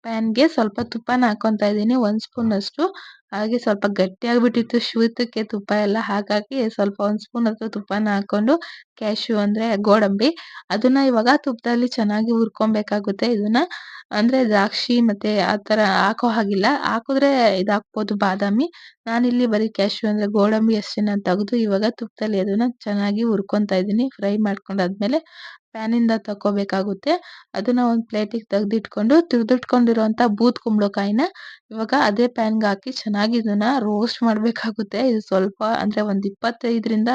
ಪ್ಯಾನ್‌ಗೆ ಸ್ವಲ್ಪ ತುಪ್ಪನ ಹಾಕೊಂತಾ ಇದ್ದೀನಿ 1 ಸ್ಪೂನ್ ಅಷ್ಟು. ಹಾಗೆ ಸ್ವಲ್ಪ ಗಟ್ಟಿಯಾಗ್ಬಿಟ್ಟಿತ್ತು ಶೀತಕ್ಕೆ ತುಪ್ಪ ಎಲ್ಲ ಹಾಗಾಗಿ ಸ್ವಲ್ಪ 1 ಸ್ಪೂನ್ ಅಷ್ಟು ತುಪ್ಪನ ಹಾಕೊಂಡು ಕ್ಯಾಶ್ಯೂ ಅಂದ್ರೆ ಗೋಡಂಬಿ ಅದನ್ನ ಇವಾಗ ತುಪ್ಪದಲ್ಲಿ ಚೆನ್ನಾಗಿ ಹುರ್ಕೊಬೇಕಾಗುತ್ತೆ ಇದನ್ನ. ಅಂದ್ರೆ ದ್ರಾಕ್ಷಿ ಮತ್ತೆ ಆ ತರ ಹಾಕೋ ಹಾಗಿಲ್ಲ. ಹಾಕಿದ್ರೆ ಇದಾಕ್ಬೋದು ಬಾದಾಮಿ. ನಾನಿಲ್ಲಿ ಬರೀ ಕ್ಯಾಶ್ಯೂ ಅಂದ್ರೆ ಗೋಡಂಬಿ ಅಷ್ಟೇನ ತೆಗ್ದು ಇವಾಗ ತುಪ್ಪದಲ್ಲಿ ಅದನ್ನ ಚೆನ್ನಾಗಿ ಹುರ್ಕೊಂತಾ ಇದ್ದೀನಿ. ಫ್ರೈ ಮಾಡ್ಕೊಂಡಾದ್ಮೇಲೆ ಪ್ಯಾನಿಂದ ತಕ್ಕೋಬೇಕಾಗುತ್ತೆ. ಅದನ್ನ ಒಂದ್ ಪ್ಲೇಟಿಗೆ ತೆಗ್ದಿಟ್ಕೊಂಡು ತುರ್ದಿಟ್ಕೊಂಡಿರುವಂತ ಬೂದ್ ಕುಂಬಳಕಾಯಿನ ಇವಾಗ ಅದೇ ಪ್ಯಾನ್‌ಗೆ ಹಾಕಿ ಚೆನ್ನಾಗಿ ಇದನ್ನ ರೋಸ್ಟ್ ಮಾಡ್ಬೇಕಾಗುತ್ತೆ. ಇದು ಸ್ವಲ್ಪ ಅಂದ್ರೆ ಒಂದ್ 25ರಿಂದ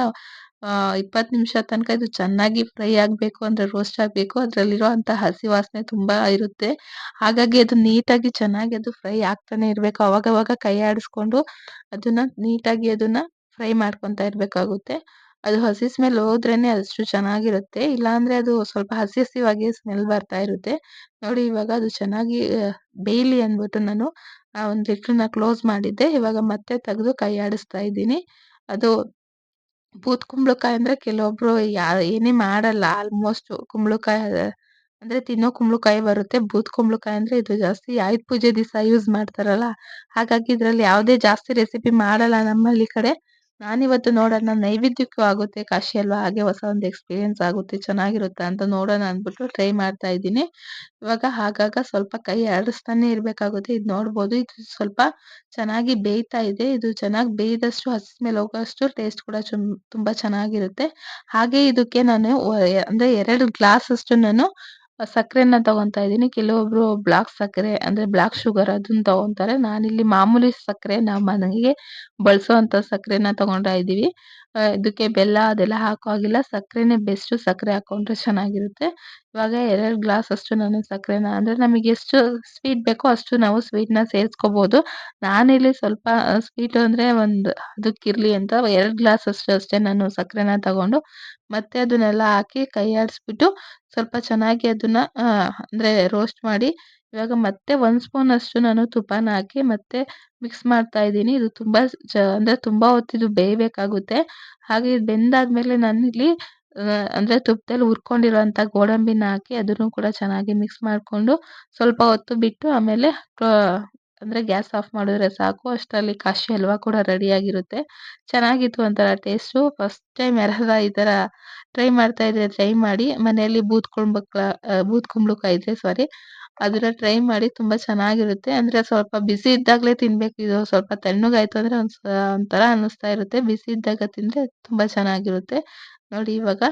20 ನಿಮಿಷ ತನಕ ಇದು ಚೆನ್ನಾಗಿ ಫ್ರೈ ಆಗ್ಬೇಕು ಅಂದ್ರೆ ರೋಸ್ಟ್ ಆಗ್ಬೇಕು. ಅದ್ರಲ್ಲಿರುವಂತ ಹಸಿ ವಾಸನೆ ತುಂಬಾ ಇರುತ್ತೆ. ಹಾಗಾಗಿ ಅದು ನೀಟಾಗಿ ಚೆನ್ನಾಗಿ ಅದು ಫ್ರೈ ಆಗ್ತಾನೆ ಇರ್ಬೇಕು. ಅವಾಗವಾಗ ಕೈ ಆಡಿಸ್ಕೊಂಡು ಅದನ್ನ ನೀಟಾಗಿ ಅದನ್ನ ಫ್ರೈ ಮಾಡ್ಕೊಂತಾ ಇರ್ಬೇಕಾಗುತ್ತೆ. ಅದು ಹಸಿ ಸ್ಮೆಲ್ ಹೋದ್ರೇನೆ ಅಷ್ಟು ಚೆನ್ನಾಗಿರುತ್ತೆ. ಇಲ್ಲಾಂದ್ರೆ ಅದು ಸ್ವಲ್ಪ ಹಸಿ ಹಸಿವಾಗಿ ಸ್ಮೆಲ್ ಬರ್ತಾ ಇರುತ್ತೆ. ನೋಡಿ ಇವಾಗ ಅದು ಚೆನ್ನಾಗಿ ಬೇಯಲಿ ಅಂದ್ಬಿಟ್ಟು ನಾನು ಒಂದ್ ಲಿಡ್‌ನ ಕ್ಲೋಸ್ ಮಾಡಿದ್ದೆ. ಇವಾಗ ಮತ್ತೆ ತೆಗೆದು ಕೈ ಆಡಿಸ್ತಾ ಇದ್ದೀನಿ. ಅದು ಬೂದ್ ಕುಂಬಳಕಾಯಿ ಅಂದ್ರೆ ಕೆಲವೊಬ್ರು ಏನೇ ಮಾಡಲ್ಲ ಆಲ್ಮೋಸ್ಟ್ ಕುಂಬಳಕಾಯಿ ಅಂದ್ರೆ ತಿನ್ನೋ ಕುಂಬಳಕಾಯಿ ಬರುತ್ತೆ. ಬೂದ್ ಕುಂಬಳಕಾಯಿ ಅಂದ್ರೆ ಇದು ಜಾಸ್ತಿ ಆಯುಧ ಪೂಜೆ ದಿವಸ ಯೂಸ್ ಮಾಡ್ತಾರಲ್ಲ. ಹಾಗಾಗಿ ಇದ್ರಲ್ಲಿ ಯಾವುದೇ ಜಾಸ್ತಿ ರೆಸಿಪಿ ಮಾಡಲ್ಲ ನಮ್ಮಳ್ಳಿ ಕಡೆ. ನಾನಿವತ್ತು ನೋಡೋಣ ನೈವೇದ್ಯಕ್ಕೂ ಆಗುತ್ತೆ ಕಾಶಿ ಹಲ್ವಾ ಹಾಗೆ ಹೊಸ ಒಂದು ಎಕ್ಸ್‌ಪೀರಿಯನ್ಸ್ ಆಗುತ್ತೆ ಚೆನ್ನಾಗಿರುತ್ತಾ ಅಂತ ನೋಡೋಣ ಅಂದ್ಬಿಟ್ಟು ಟ್ರೈ ಮಾಡ್ತಾ ಇದ್ದೀನಿ. ಇವಾಗ ಆಗಾಗ ಸ್ವಲ್ಪ ಕೈ ಆಡಿಸ್ತಾನೆ ಇರ್ಬೇಕಾಗುತ್ತೆ. ಇದ್ ನೋಡ್ಬೋದು ಇದು ಸ್ವಲ್ಪ ಚೆನ್ನಾಗಿ ಬೇಯ್ತಾ ಇದೆ. ಇದು ಚೆನ್ನಾಗಿ ಬೇಯ್ದಷ್ಟು ಹಸಿ ಸ್ಮೆಲ್ ಹೋಗೋಷ್ಟು ಟೇಸ್ಟ್ ಕೂಡ ತುಂಬಾ ಚೆನ್ನಾಗಿರುತ್ತೆ. ಹಾಗೆ ಇದಕ್ಕೆ ನಾನು ಅಂದ್ರೆ 2 ಗ್ಲಾಸ್ ಅಷ್ಟು ನಾನು ಸಕ್ಕರೆನ ತಗೊಂತಾ ಇದ್ದೀನಿ. ಕೆಲವೊಬ್ರು ಬ್ಲಾಕ್ ಸಕ್ಕರೆ ಅಂದ್ರೆ ಬ್ಲಾಕ್ ಶುಗರ್ ಅದನ್ನ ತಗೊಂತಾರೆ. ನಾನಿಲ್ಲಿ ಮಾಮೂಲಿ ಸಕ್ಕರೆ ನಾವು ಮನೆಗೆ ಬಳಸೋಂತ ಸಕ್ಕರೆನ ತಗೊಂತಾ ಇದ್ದೀವಿ. ಇದಕ್ಕೆ ಬೆಲ್ಲ ಅದೆಲ್ಲ ಹಾಕೋ ಹಾಗಿಲ್ಲ. ಸಕ್ಕರೆನೇ ಬೆಸ್ಟ್. ಸಕ್ಕರೆ ಹಾಕೊಂಡ್ರೆ ಚೆನ್ನಾಗಿರುತ್ತೆ. ಇವಾಗ 2 ಗ್ಲಾಸ್ ಅಷ್ಟು ನಾನು ಸಕ್ಕರೆನ ಅಂದ್ರೆ ನಮಗೆ ಎಷ್ಟು ಸ್ವೀಟ್ ಬೇಕೋ ಅಷ್ಟು ನಾವು ಸ್ವೀಟ್‌ನ ಸೇರಿಸ್ಕೋಬಹುದು. ನಾನಿಲ್ಲಿ ಸ್ವಲ್ಪ ಸ್ವೀಟ್ ಅಂದ್ರೆ ಒಂದು ಅದಕ್ಕಿರ್ಲಿ ಅಂತ 2 ಗ್ಲಾಸ್ ಅಷ್ಟು ಅಷ್ಟೇ ನಾನು ಸಕ್ಕರೆನ ತಗೊಂಡು ಮತ್ತೆ ಅದನ್ನೆಲ್ಲ ಹಾಕಿ ಕೈ ಆಡಿಸ್ಬಿಟ್ಟು ಸ್ವಲ್ಪ ಚೆನ್ನಾಗಿ ಅದನ್ನ ಅಂದ್ರೆ ರೋಸ್ಟ್ ಮಾಡಿ ಇವಾಗ ಮತ್ತೆ 1 ಸ್ಪೂನ್ ಅಷ್ಟು ನಾನು ತುಪ್ಪನ ಹಾಕಿ ಮತ್ತೆ ಮಿಕ್ಸ್ ಮಾಡ್ತಾ ಇದ್ದೀನಿ. ಇದು ತುಂಬಾ ಅಂದ್ರೆ ತುಂಬಾ ಹೊತ್ತು ಇದು ಬೇಯಬೇಕಾಗುತ್ತೆ. ಹಾಗೆ ಇದು ಬೆಂದಾದ್ಮೇಲೆ ನಾನಿಲ್ಲಿ ಅಂದ್ರೆ ತುಪ್ಪದಲ್ಲಿ ಹುರ್ಕೊಂಡಿರುವಂತ ಗೋಡಂಬಿನ ಹಾಕಿ ಅದನ್ನು ಕೂಡ ಚೆನ್ನಾಗಿ ಮಿಕ್ಸ್ ಮಾಡ್ಕೊಂಡು ಸ್ವಲ್ಪ ಹೊತ್ತು ಬಿಟ್ಟು ಆಮೇಲೆ ಅಂದ್ರೆ ಗ್ಯಾಸ್ ಆಫ್ ಮಾಡಿದ್ರೆ ಸಾಕು. ಅಷ್ಟರಲ್ಲಿ ಕಾಶಿ ಹಲ್ವಾ ಕೂಡ ರೆಡಿ ಆಗಿರುತ್ತೆ. ಚೆನ್ನಾಗಿತ್ತು ಒಂಥರ ಟೇಸ್ಟು. ಫಸ್ಟ್ ಟೈಮ್ ಯಾರಾರ ಈ ತರ ಟ್ರೈ ಮಾಡ್ತಾ ಇದ್ರೆ ಟ್ರೈ ಮಾಡಿ. ಮನೆಯಲ್ಲಿ ಬೂದ್ ಕುಂಬಳಕಾಯಿ ಇದ್ರೆ ಸಾರಿ ಅದನ್ನ ಟ್ರೈ ಮಾಡಿ ತುಂಬಾ ಚೆನ್ನಾಗಿರುತ್ತೆ. ಅಂದ್ರೆ ಸ್ವಲ್ಪ ಬಿಸಿ ಇದ್ದಾಗಲೇ ತಿನ್ಬೇಕು ಇದು. ಸ್ವಲ್ಪ ತಣ್ಣಗಾಯ್ತು ಅಂದ್ರೆ ಒಂಥರ ಅನ್ನಿಸ್ತಾ ಇರುತ್ತೆ. ಬಿಸಿ ಇದ್ದಾಗ ತಿಂದ್ರೆ ತುಂಬಾ ಚೆನ್ನಾಗಿರುತ್ತೆ. ನೋಡಿ ಇವಾಗ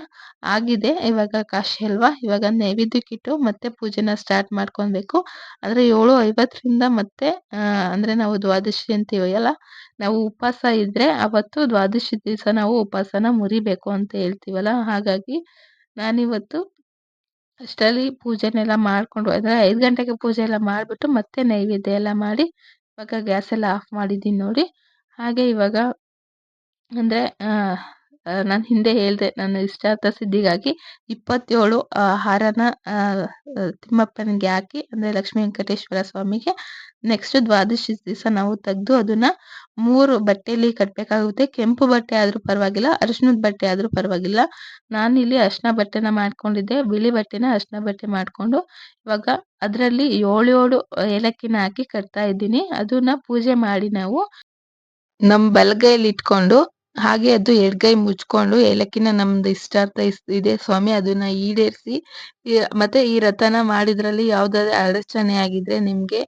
ಆಗಿದೆ. ಇವಾಗ ಕಾಶಿ ಹಲ್ವಾ ಇವಾಗ ನೈವೇದ್ಯಕ್ಕಿಟ್ಟು ಮತ್ತೆ ಪೂಜೆನ ಸ್ಟಾರ್ಟ್ ಮಾಡ್ಕೊಬೇಕು. ಅಂದ್ರೆ 7:50ರಿಂದ ಮತ್ತೆ ಅಂದ್ರೆ ನಾವು ದ್ವಾದಶಿ ಅಂತೀವಲ್ಲ, ನಾವು ಉಪವಾಸ ಇದ್ರೆ ಅವತ್ತು ದ್ವಾದಶಿ ದಿವಸ ನಾವು ಉಪವಾಸನ ಮುರಿಬೇಕು ಅಂತ ಹೇಳ್ತೀವಲ್ಲ, ಹಾಗಾಗಿ ನಾನಿವತ್ತು ಅಷ್ಟರಲ್ಲಿ ಪೂಜೆನೆಲ್ಲ ಮಾಡ್ಕೊಂಡು ಅಂದ್ರೆ 5 ಗಂಟೆಗೆ ಪೂಜೆ ಎಲ್ಲ ಮಾಡ್ಬಿಟ್ಟು ಮತ್ತೆ ನೈವೇದ್ಯ ಎಲ್ಲ ಮಾಡಿ ಇವಾಗ ಗ್ಯಾಸ್ ಎಲ್ಲ ಆಫ್ ಮಾಡಿದ್ದೀನಿ ನೋಡಿ. ಹಾಗೆ ಇವಾಗ ಅಂದ್ರೆ ನಾನು ಹಿಂದೆ ಹೇಳ್ದೆ ನನ್ನ ಇಷ್ಟಾರ್ಥ ಸಿದ್ಧಿಗಾಗಿ 27 ಹಾರನ ತಿಮ್ಮಪ್ಪನಿಗೆ ಹಾಕಿ ಅಂದ್ರೆ ಲಕ್ಷ್ಮೀ ವೆಂಕಟೇಶ್ವರ ಸ್ವಾಮಿಗೆ ನೆಕ್ಸ್ಟ್ ದ್ವಾದಶಿ ದಿವಸ ನಾವು ತೆಗೆದು ಅದನ್ನ 3 ಬಟ್ಟೆಯಲ್ಲಿ ಕಟ್ಟಬೇಕಾಗುತ್ತೆ. ಕೆಂಪು ಬಟ್ಟೆ ಆದ್ರೂ ಪರವಾಗಿಲ್ಲ, ಅರಿಶಿಣದ ಬಟ್ಟೆ ಆದ್ರೂ ಪರವಾಗಿಲ್ಲ. ನಾನಿಲ್ಲಿ ಅರಿಶಿನ ಬಟ್ಟೆನ ಮಾಡ್ಕೊಂಡಿದ್ದೆ, ಬಿಳಿ ಬಟ್ಟೆನ ಅರಿಶಿನ ಬಟ್ಟೆ ಮಾಡ್ಕೊಂಡು ಇವಾಗ ಅದರಲ್ಲಿ 7 ಏಲಕ್ಕಿನ ಹಾಕಿ ಕಟ್ತಾ ಇದ್ದೀನಿ. ಅದನ್ನ ಪೂಜೆ ಮಾಡಿ ನಾವು ನಮ್ ಬಲಗೈಯಲ್ಲಿ ಇಟ್ಕೊಂಡು ಹಾಗೆ ಅದು ಎಡಗೈ ಮುಚ್ಕೊಂಡು ಏಲಕ್ಕಿನ ನಮ್ದು ಇಷ್ಟಾರ್ಥ ಇದೆ ಸ್ವಾಮಿ ಅದನ್ನ ಈಡೇರಿಸಿ ಮತ್ತೆ ಈ ರಥನ ಮಾಡಿದ್ರಲ್ಲಿ ಯಾವ್ದಾದ್ರು ಅಡಚಣೆ ಆಗಿದ್ರೆ ನಿಮ್ಗೆ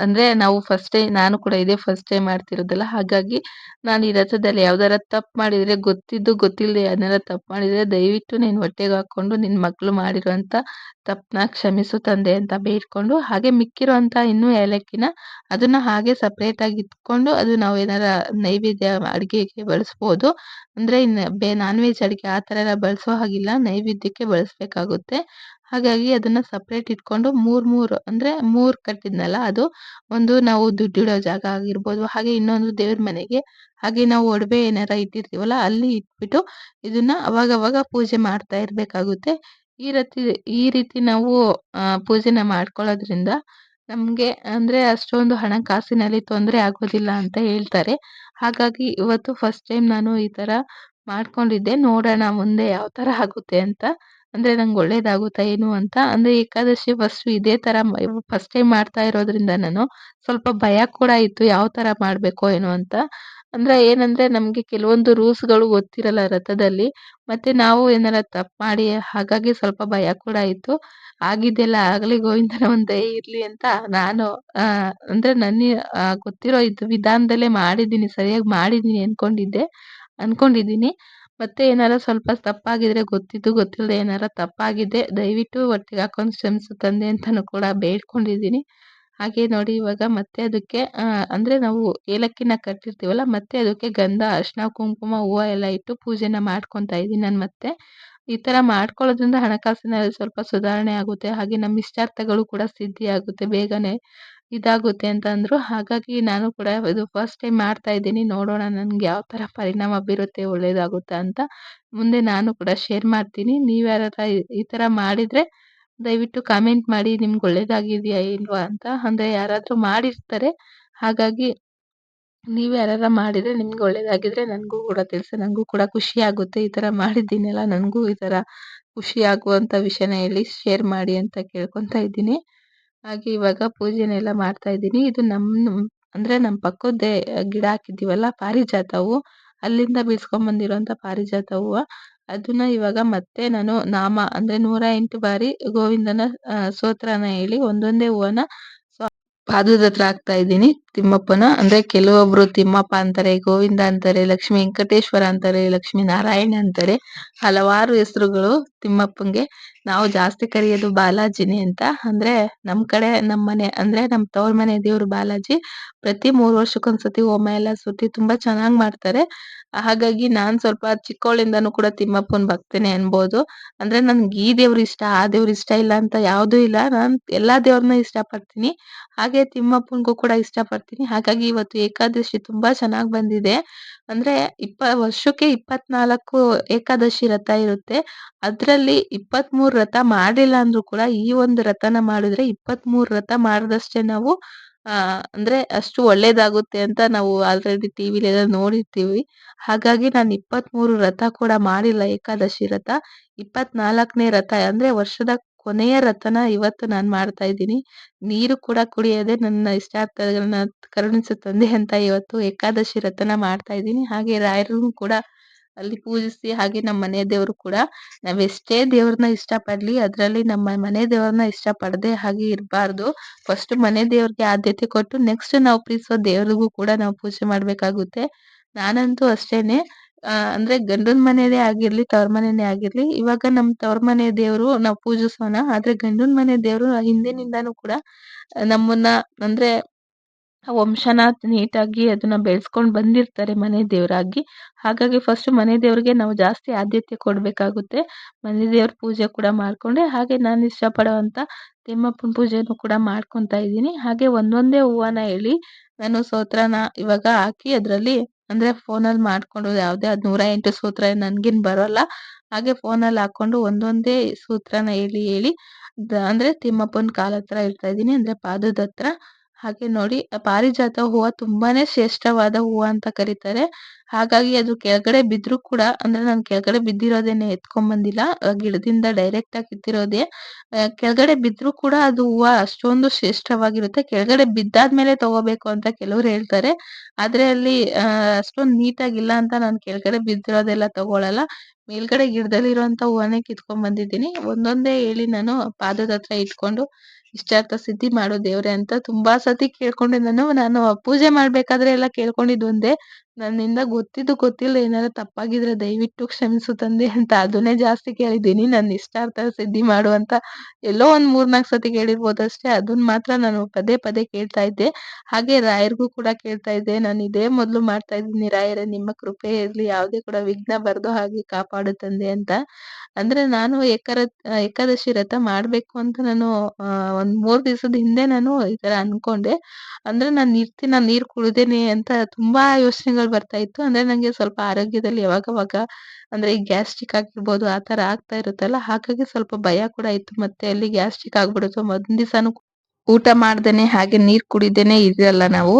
ಅಂದ್ರೆ ನಾವು ಫಸ್ಟ್ ಟೈಮ್ ನಾನು ಕೂಡ ಇದೇ ಫಸ್ಟ್ ಟೈಮ್ ಮಾಡ್ತಿರೋದಲ್ಲ, ಹಾಗಾಗಿ ನಾನು ಈ ರಥದಲ್ಲಿ ಯಾವ್ದಾರ ತಪ್ಪು ಮಾಡಿದ್ರೆ ಗೊತ್ತಿದ್ದು ಗೊತ್ತಿಲ್ಲದೆ ಅದನ್ನೆಲ್ಲ ತಪ್ಪು ಮಾಡಿದ್ರೆ ದಯವಿಟ್ಟು ನೀನು ಹೊಟ್ಟೆಗೆ ಹಾಕೊಂಡು ನಿನ್ ಮಕ್ಳು ಮಾಡಿರುವಂತ ತಪ್ಪನ್ನ ಕ್ಷಮಿಸು ತಂದೆ ಅಂತ ಬೇಡ್ಕೊಂಡು, ಹಾಗೆ ಮಿಕ್ಕಿರುವಂತ ಇನ್ನೂ ಏಲಕ್ಕಿನ ಅದನ್ನ ಹಾಗೆ ಸಪ್ರೇಟ್ ಆಗಿ ಇಟ್ಕೊಂಡು ಅದು ನಾವು ಏನಾರ ನೈವೇದ್ಯ ಅಡಿಗೆಗೆ ಬಳಸ್ಬೋದು. ಅಂದ್ರೆ ನಾನ್ ವೆಜ್ ಅಡಿಗೆ ಆ ತರ ಎಲ್ಲ ಬಳಸೋ ಹಾಗಿಲ್ಲ, ನೈವೇದ್ಯಕ್ಕೆ ಬಳಸ್ಬೇಕಾಗುತ್ತೆ. ಹಾಗಾಗಿ ಅದನ್ನ ಸಪ್ರೇಟ್ ಇಟ್ಕೊಂಡು ಮೂರ್ ಅಂದ್ರೆ 3 ಕಟ್ಟಿದ್ನಲ್ಲ ಅದು ಒಂದು ನಾವು ದುಡ್ಡಿಡೋ ಜಾಗ ಆಗಿರ್ಬೋದು, ಹಾಗೆ ಇನ್ನೊಂದು ದೇವ್ರ ಮನೆಗೆ, ಹಾಗೆ ನಾವು ಒಡವೆ ಏನಾರ ಇಟ್ಟಿರ್ತೀವಲ್ಲ ಅಲ್ಲಿ ಇಟ್ಬಿಟ್ಟು ಇದನ್ನ ಅವಾಗ ಪೂಜೆ ಮಾಡ್ತಾ ಇರ್ಬೇಕಾಗುತ್ತೆ. ಈ ರೀತಿ ನಾವು ಪೂಜೆನ ಮಾಡ್ಕೊಳ್ಳೋದ್ರಿಂದ ನಮ್ಗೆ ಅಂದ್ರೆ ಅಷ್ಟೊಂದು ಹಣಕಾಸಿನಲ್ಲಿ ತೊಂದ್ರೆ ಆಗೋದಿಲ್ಲ ಅಂತ ಹೇಳ್ತಾರೆ. ಹಾಗಾಗಿ ಇವತ್ತು ಫಸ್ಟ್ ಟೈಮ್ ನಾನು ಈ ತರ ಮಾಡ್ಕೊಂಡಿದ್ದೆ. ನೋಡೋಣ ಮುಂದೆ ಯಾವ ತರ ಆಗುತ್ತೆ ಅಂತ. ಅಂದ್ರೆ ನಂಗೆ ಒಳ್ಳೇದಾಗುತ್ತಾ ಏನು ಅಂತ. ಅಂದ್ರೆ ಏಕಾದಶಿ ಫಸ್ಟ್ ಇದೇ ತರ ಫಸ್ಟ್ ಟೈಮ್ ಮಾಡ್ತಾ ಇರೋದ್ರಿಂದ ನಾನು ಸ್ವಲ್ಪ ಭಯ ಕೂಡ ಇತ್ತು ಯಾವ ತರ ಮಾಡ್ಬೇಕೋ ಏನೋ ಅಂತ. ಅಂದ್ರೆ ಏನಂದ್ರೆ ನಮ್ಗೆ ಕೆಲವೊಂದು ರೂಲ್ಸ್‌ಗಳು ಗೊತ್ತಿರಲ್ಲ ರಥದಲ್ಲಿ. ಮತ್ತೆ ನಾವು ಏನಾರ ತಪ್ಪು ಮಾಡಿ ಹಾಗಾಗಿ ಸ್ವಲ್ಪ ಭಯ ಕೂಡ ಇತ್ತು. ಆಗಿದ್ದೆಲ್ಲ ಆಗ್ಲಿ ಗೋವಿಂದನ ಒಂದ್ ದಯೆ ಇರ್ಲಿ ಅಂತ ನಾನು ಅಂದ್ರೆ ಗೊತ್ತಿರೋ ವಿಧಾನದಲ್ಲೇ ಮಾಡಿದ್ದೀನಿ, ಸರಿಯಾಗಿ ಮಾಡಿದ್ದೀನಿ ಅನ್ಕೊಂಡಿದ್ದೀನಿ. ಮತ್ತೆ ಏನಾರ ಸ್ವಲ್ಪ ತಪ್ಪಾಗಿದ್ರೆ ಗೊತ್ತಿದ್ದು ಗೊತ್ತಿಲ್ಲದೆ ಏನಾರ ತಪ್ಪಾಗಿದ್ರೆ ದಯವಿಟ್ಟು ಹೊಟ್ಟೆಗೆ ಹಾಕೊಂಡು ಕ್ಷಮಿಸು ತಂದೆ ಅಂತಾನು ಕೂಡ ಬೇಡ್ಕೊಂಡಿದ್ದೀನಿ. ಹಾಗೆ ನೋಡಿ ಇವಾಗ ಮತ್ತೆ ಅದಕ್ಕೆ ಅಂದ್ರೆ ನಾವು ಏಲಕ್ಕಿನ ಕಟ್ಟಿರ್ತೀವಲ್ಲ ಮತ್ತೆ ಅದಕ್ಕೆ ಗಂಧ, ಅರಿಶಿನ, ಕುಂಕುಮ, ಹೂವ ಎಲ್ಲ ಇಟ್ಟು ಪೂಜೆನ ಮಾಡ್ಕೊಂತಾ ಇದ್ದೀನಿ ನಾನು ಮತ್ತೆ. ಈ ತರ ಮಾಡ್ಕೊಳ್ಳೋದ್ರಿಂದ ಹಣಕಾಸಿನಲ್ಲಿ ಸ್ವಲ್ಪ ಸುಧಾರಣೆ ಆಗುತ್ತೆ. ಹಾಗೆ ನಮ್ಮ ಇಷ್ಟಾರ್ಥಗಳು ಕೂಡ ಸಿದ್ಧಿ ಆಗುತ್ತೆ ಬೇಗನೆ ಇದಾಗುತ್ತೆ ಅಂತ ಅಂದ್ರು. ಹಾಗಾಗಿ ನಾನು ಕೂಡ ಇದು ಫಸ್ಟ್ ಟೈಮ್ ಮಾಡ್ತಾ ಇದ್ದೀನಿ. ನೋಡೋಣ ನನ್ಗೆ ಯಾವ ತರ ಪರಿಣಾಮ ಬೀರುತ್ತೆ, ಒಳ್ಳೇದಾಗುತ್ತಾ ಅಂತ. ಮುಂದೆ ನಾನು ಕೂಡ ಶೇರ್ ಮಾಡ್ತೀನಿ. ನೀವ್ ಯಾರಾರ ಈ ತರ ಮಾಡಿದ್ರೆ ದಯವಿಟ್ಟು ಕಾಮೆಂಟ್ ಮಾಡಿ ನಿಮ್ಗೆ ಒಳ್ಳೇದಾಗಿದ್ಯಾ ಇಲ್ವಾ ಅಂತ. ಅಂದ್ರೆ ಯಾರಾದ್ರೂ ಮಾಡಿರ್ತಾರೆ, ಹಾಗಾಗಿ ನೀವ್ ಯಾರಾರ ಮಾಡಿದ್ರೆ ನಿಮ್ಗೆ ಒಳ್ಳೇದಾಗಿದ್ರೆ ನನ್ಗೂ ಕೂಡ ತಿಳಿಸಿ. ನಂಗೂ ಕೂಡ ಖುಷಿ ಆಗುತ್ತೆ. ಈ ತರ ಮಾಡಿದ್ದೀನಲ್ಲ ನನ್ಗೂ ಈ ತರ ಖುಷಿ ಆಗುವಂತ ವಿಷಯನ ಹೇಳಿ ಶೇರ್ ಮಾಡಿ ಅಂತ ಕೇಳ್ಕೊಂತಾ ಇದ್ದೀನಿ. ಹಾಗೆ ಇವಾಗ ಪೂಜೆನೆಲ್ಲ ಮಾಡ್ತಾ ಇದ್ದೀನಿ. ಇದು ಅಂದ್ರೆ ನಮ್ ಪಕ್ಕದ್ದೇ ಗಿಡ ಹಾಕಿದ್ದೀವಲ್ಲ ಪಾರಿಜಾತ ಹೂವು, ಅಲ್ಲಿಂದ ಬೀಳ್ಸ್ಕೊಂಡ್ ಬಂದಿರೋಂಥ ಪಾರಿಜಾತ ಹೂವ. ಅದನ್ನ ಇವಾಗ ಮತ್ತೆ ನಾನು ನಾಮ ಅಂದ್ರೆ 108 ಬಾರಿ ಗೋವಿಂದನ ಸ್ತೋತ್ರನ ಹೇಳಿ ಒಂದೊಂದೇ ಹೂವನ ಪಾದದ ಹತ್ರ ಹಾಕ್ತಾ ಇದ್ದೀನಿ ತಿಮ್ಮಪ್ಪನ. ಅಂದ್ರೆ ಕೆಲವೊಬ್ರು ತಿಮ್ಮಪ್ಪ ಅಂತಾರೆ, ಗೋವಿಂದ ಅಂತಾರೆ, ಲಕ್ಷ್ಮೀ ವೆಂಕಟೇಶ್ವರ ಅಂತಾರೆ, ಲಕ್ಷ್ಮೀ ನಾರಾಯಣ ಅಂತಾರೆ. ಹಲವಾರು ಹೆಸರುಗಳು ತಿಮ್ಮಪ್ಪಂಗೆ. ನಾವು ಜಾಸ್ತಿ ಕರೆಯೋದು ಬಾಲಾಜಿನೇ ಅಂತ. ಅಂದ್ರೆ ನಮ್ ಕಡೆ ನಮ್ಮನೆ ಅಂದ್ರೆ ನಮ್ ತವ್ರ ಮನೆ ದೇವ್ರು ಬಾಲಾಜಿ. ಪ್ರತಿ 3 ವರ್ಷಕ್ಕೊಂದ್ಸತಿ ಹೋಮ ಎಲ್ಲ ಸುತ್ತಿ ತುಂಬಾ ಚೆನ್ನಾಗ್ ಮಾಡ್ತಾರೆ. ಹಾಗಾಗಿ ನಾನ್ ಸ್ವಲ್ಪ ಚಿಕ್ಕವಳಿಂದಾನು ಕೂಡ ತಿಮ್ಮಪ್ಪನ್ ಭಕ್ತನೇ ಅನ್ಬೋದು. ಅಂದ್ರೆ ನನ್ಗೆ ಈ ದೇವ್ರು ಇಷ್ಟ, ಆ ದೇವ್ರು ಇಷ್ಟ ಇಲ್ಲ ಅಂತ ಯಾವ್ದೂ ಇಲ್ಲ. ನಾನ್ ಎಲ್ಲಾ ದೇವ್ರನ್ನ ಇಷ್ಟ ಪಡ್ತೀನಿ. ಹಾಗೆ ತಿಮ್ಮಪ್ಪನ್ಗೂ ಕೂಡ ಇಷ್ಟ ಪಡ್ತೀನಿ. ಹಾಗಾಗಿ ಇವತ್ತು ಏಕಾದಶಿ ತುಂಬಾ ಚೆನ್ನಾಗ್ ಬಂದಿದೆ. ಅಂದ್ರೆ ವರ್ಷಕ್ಕೆ 24 ಏಕಾದಶಿ ವ್ರತ ಇರುತ್ತೆ. ಅದ್ರಲ್ಲಿ 23 ವ್ರತ ಮಾಡಿಲ್ಲ ಅಂದ್ರೂ ಕೂಡ ಈ ಒಂದು ವ್ರತನ ಮಾಡಿದ್ರೆ 23 ವ್ರತ ಮಾಡಿದಷ್ಟೇ ನಾವು ಅಂದ್ರೆ ಅಷ್ಟು ಒಳ್ಳೇದಾಗುತ್ತೆ ಅಂತ ನಾವು ಆಲ್ರೆಡಿ ಟಿವಿಲೆಲ್ಲ ನೋಡಿರ್ತೀವಿ. ಹಾಗಾಗಿ ನಾನು 23 ವ್ರತ ಕೂಡ ಮಾಡಿಲ್ಲ ಏಕಾದಶಿ ವ್ರತ. 24ನೇ ವ್ರತ ಅಂದ್ರೆ ವರ್ಷದ ಕೊನೆಯ ವ್ರತನ ಇವತ್ತು ನಾನ್ ಮಾಡ್ತಾ ಇದ್ದೀನಿ. ನೀರು ಕೂಡ ಕುಡಿಯದೆ ನನ್ನ ಇಷ್ಟಾರ್ಥಗಳನ್ನ ಕರುಣಿಸು ತಂದೆ ಅಂತ ಇವತ್ತು ಏಕಾದಶಿ ವ್ರತನ ಮಾಡ್ತಾ ಇದ್ದೀನಿ. ಹಾಗೆ ರಾಯರನ್ನು ಕೂಡ ಅಲ್ಲಿ ಪೂಜಿಸಿ, ಹಾಗೆ ನಮ್ಮ ಮನೆ ದೇವ್ರು ಕೂಡ ನಾವೆಷ್ಟೇ ದೇವ್ರನ್ನ ಇಷ್ಟ ಪಡ್ಲಿ ಅದ್ರಲ್ಲಿ ನಮ್ಮ ಮನೆ ದೇವ್ರನ್ನ ಇಷ್ಟ ಪಡದೆ ಹಾಗೆ ಇರಬಾರ್ದು. ಫಸ್ಟ್ ಮನೆ ದೇವ್ರಿಗೆ ಆದ್ಯತೆ ಕೊಟ್ಟು ನೆಕ್ಸ್ಟ್ ನಾವು ಪ್ರೀತಿಸೋ ದೇವ್ರಿಗೂ ಕೂಡ ನಾವು ಪೂಜೆ ಮಾಡ್ಬೇಕಾಗುತ್ತೆ. ನಾನಂತೂ ಅಷ್ಟೇನೆ ಅಂದ್ರೆ ಗಂಡನ ಮನೇದೇ ಆಗಿರ್ಲಿ, ತವ್ರ ಮನೇನೇ ಆಗಿರ್ಲಿ, ಇವಾಗ ನಮ್ ತವ್ರ ಮನೆ ದೇವ್ರು ನಾವ್ ಪೂಜಿಸೋಣ. ಆದ್ರೆ ಗಂಡನ ಮನೆ ದೇವ್ರು ಹಿಂದಿನಿಂದಾನೂ ಕೂಡ ನಮ್ಮನ್ನ ಅಂದ್ರೆ ಆ ವಂಶನ ನೀಟಾಗಿ ಅದನ್ನ ಬೆಳೆಸ್ಕೊಂಡ್ ಬಂದಿರ್ತಾರೆ ಮನೆ ದೇವ್ರಾಗಿ. ಹಾಗಾಗಿ ಫಸ್ಟ್ ಮನೆ ದೇವ್ರಿಗೆ ನಾವು ಜಾಸ್ತಿ ಆದ್ಯತೆ ಕೊಡ್ಬೇಕಾಗುತ್ತೆ. ಮನೆ ದೇವ್ರ ಪೂಜೆ ಕೂಡ ಮಾಡ್ಕೊಂಡೆ, ಹಾಗೆ ನಾನು ಇಷ್ಟಪಡುವಂತ ತಿಮ್ಮಪ್ಪನ ಪೂಜೆನೂ ಕೂಡ ಮಾಡ್ಕೊಂತಾ ಇದ್ದೀನಿ. ಹಾಗೆ ಒಂದೊಂದೇ ಹೂವನ ಹೇಳಿ ನಾನು ಸ್ತೋತ್ರನ ಇವಾಗ ಹಾಕಿ ಅದ್ರಲ್ಲಿ ಅಂದ್ರೆ ಫೋನಲ್ಲಿ ಮಾಡ್ಕೊಂಡು ಯಾವ್ದೇ ಅದ್ 108 ಸೂತ್ರ ನನ್ಗೇನ್ ಬರೋಲ್ಲ. ಹಾಗೆ ಫೋನಲ್ಲಿ ಹಾಕೊಂಡು ಒಂದೊಂದೇ ಸೂತ್ರನ ಹೇಳಿ ಅಂದ್ರೆ ತಿಮ್ಮಪ್ಪನ ಕಾಲ್ ಹತ್ರ ಇಡ್ತಾ ಇದೀನಿ, ಅಂದ್ರೆ ಪಾದದ ಹತ್ರ. ಹಾಗೆ ನೋಡಿ ಪಾರಿಜಾತ ಹೂವ ತುಂಬಾನೇ ಶ್ರೇಷ್ಠವಾದ ಹೂವ ಅಂತ ಕರೀತಾರೆ. ಹಾಗಾಗಿ ಅದು ಕೆಳಗಡೆ ಬಿದ್ರು ಕೂಡ ಅಂದ್ರೆ ನಾನ್ ಕೆಳಗಡೆ ಬಿದ್ದಿರೋದೇನೆ ಎತ್ಕೊಂಡ್ ಬಂದಿಲ್ಲ. ಗಿಡದಿಂದ ಡೈರೆಕ್ಟ್ ಆಗಿ ಕಿತ್ತಿರೋದೇ. ಕೆಳಗಡೆ ಬಿದ್ರು ಕೂಡ ಅದು ಹೂವ ಅಷ್ಟೊಂದು ಶ್ರೇಷ್ಠವಾಗಿರುತ್ತೆ. ಕೆಳಗಡೆ ಬಿದ್ದಾದ್ಮೇಲೆ ತಗೋಬೇಕು ಅಂತ ಕೆಲವ್ರು ಹೇಳ್ತಾರೆ. ಆದ್ರೆ ಅಲ್ಲಿ ಅಷ್ಟೊಂದ್ ನೀಟಾಗಿಲ್ಲ ಅಂತ ನಾನ್ ಕೆಳಗಡೆ ಬಿದ್ದಿರೋದೆಲ್ಲ ತಗೊಳಲ್ಲ. ಮೇಲ್ಗಡೆ ಗಿಡದಲ್ಲಿ ಇರುವಂತ ಹೂವನೇ ಕಿತ್ಕೊಂಡ್ ಬಂದಿದ್ದೀನಿ. ಒಂದೊಂದೇ ಹೇಳಿ ನಾನು ಪಾದದ ಹತ್ರ ಇಟ್ಕೊಂಡು ಇಷ್ಟಾರ್ಥ ಸಿದ್ಧಿ ಮಾಡು ದೇವ್ರೆ ಅಂತ ತುಂಬಾ ಸತಿ ಕೇಳ್ಕೊಂಡೆ ನಾನು ಪೂಜೆ ಮಾಡ್ಬೇಕಾದ್ರೆ ಎಲ್ಲ ಕೇಳ್ಕೊಂಡಿದ್ದು ಒಂದೇ, ನನ್ನಿಂದ ಗೊತ್ತಿದ್ದು ಗೊತ್ತಿಲ್ದೆ ಏನಾದ್ರು ತಪ್ಪಾಗಿದ್ರೆ ದಯವಿಟ್ಟು ಕ್ಷಮಿಸು ತಂದೆ ಅಂತ ಅದನ್ನೇ ಜಾಸ್ತಿ ಕೇಳಿದ್ದೀನಿ. ನನ್ ಇಷ್ಟಾರ್ಥ ಸಿದ್ಧಿ ಮಾಡು ಅಂತ ಎಲ್ಲೋ ಒಂದ್ 3-4 ಸತಿ ಕೇಳಿರ್ಬೋದಷ್ಟೇ. ಅದನ್ನ ಮಾತ್ರ ನಾನು ಪದೇ ಪದೇ ಕೇಳ್ತಾ ಇದ್ದೆ. ಹಾಗೆ ರಾಯರ್ಗೂ ಕೂಡ ಕೇಳ್ತಾ ಇದ್ದೆ, ನಾನು ಇದೇ ಮೊದ್ಲು ಮಾಡ್ತಾ ಇದ್ದೀನಿ ರಾಯರೇ, ನಿಮ್ಮ ಕೃಪೆ ಇರ್ಲಿ, ಯಾವುದೇ ಕೂಡ ವಿಘ್ನ ಬರ್ದು ಹಾಗೆ ಕಾಪಾಡು ತಂದೆ ಅಂತ. ಅಂದ್ರೆ ನಾನು ಏಕಾದಶಿ ವ್ರತ ಮಾಡ್ಬೇಕು ಅಂತ ನಾನು ಒಂದ್ 3 ದಿವಸದ ಹಿಂದೆ ನಾನು ಈ ತರ ಅನ್ಕೊಂಡೆ. ಅಂದ್ರೆ ನಾನ್ ಇರ್ತೀನ ನೀರ್ ಕುಡ್ದೇನೆ ಅಂತ ತುಂಬಾ ಯೋಚನೆಗಳು ಬರ್ತಾ ಇತ್ತು. ಅಂದ್ರೆ ನಂಗೆ ಸ್ವಲ್ಪ ಆರೋಗ್ಯದಲ್ಲಿ ಯಾವಾಗವಾಗ ಅಂದ್ರೆ ಈ ಗ್ಯಾಸ್ಟ್ರಿಕ್ ಆಗಿರ್ಬೋದು ಆ ತರ ಆಗ್ತಾ ಇರುತ್ತಲ್ಲ, ಹಾಗಾಗಿ ಸ್ವಲ್ಪ ಭಯ ಕೂಡ ಇತ್ತು. ಮತ್ತೆ ಅಲ್ಲಿ ಗ್ಯಾಸ್ಟ್ರಿಕ್ ಆಗ್ಬಿಡುತ್ತೋ ಮೊದ್ಲಿನ ದಿವ್ಸಾನು ಊಟ ಮಾಡ್ದೇನೆ ಹಾಗೆ ನೀರ್ ಕುಡಿದೇನೆ ಇರಲ್ಲ ನಾವು.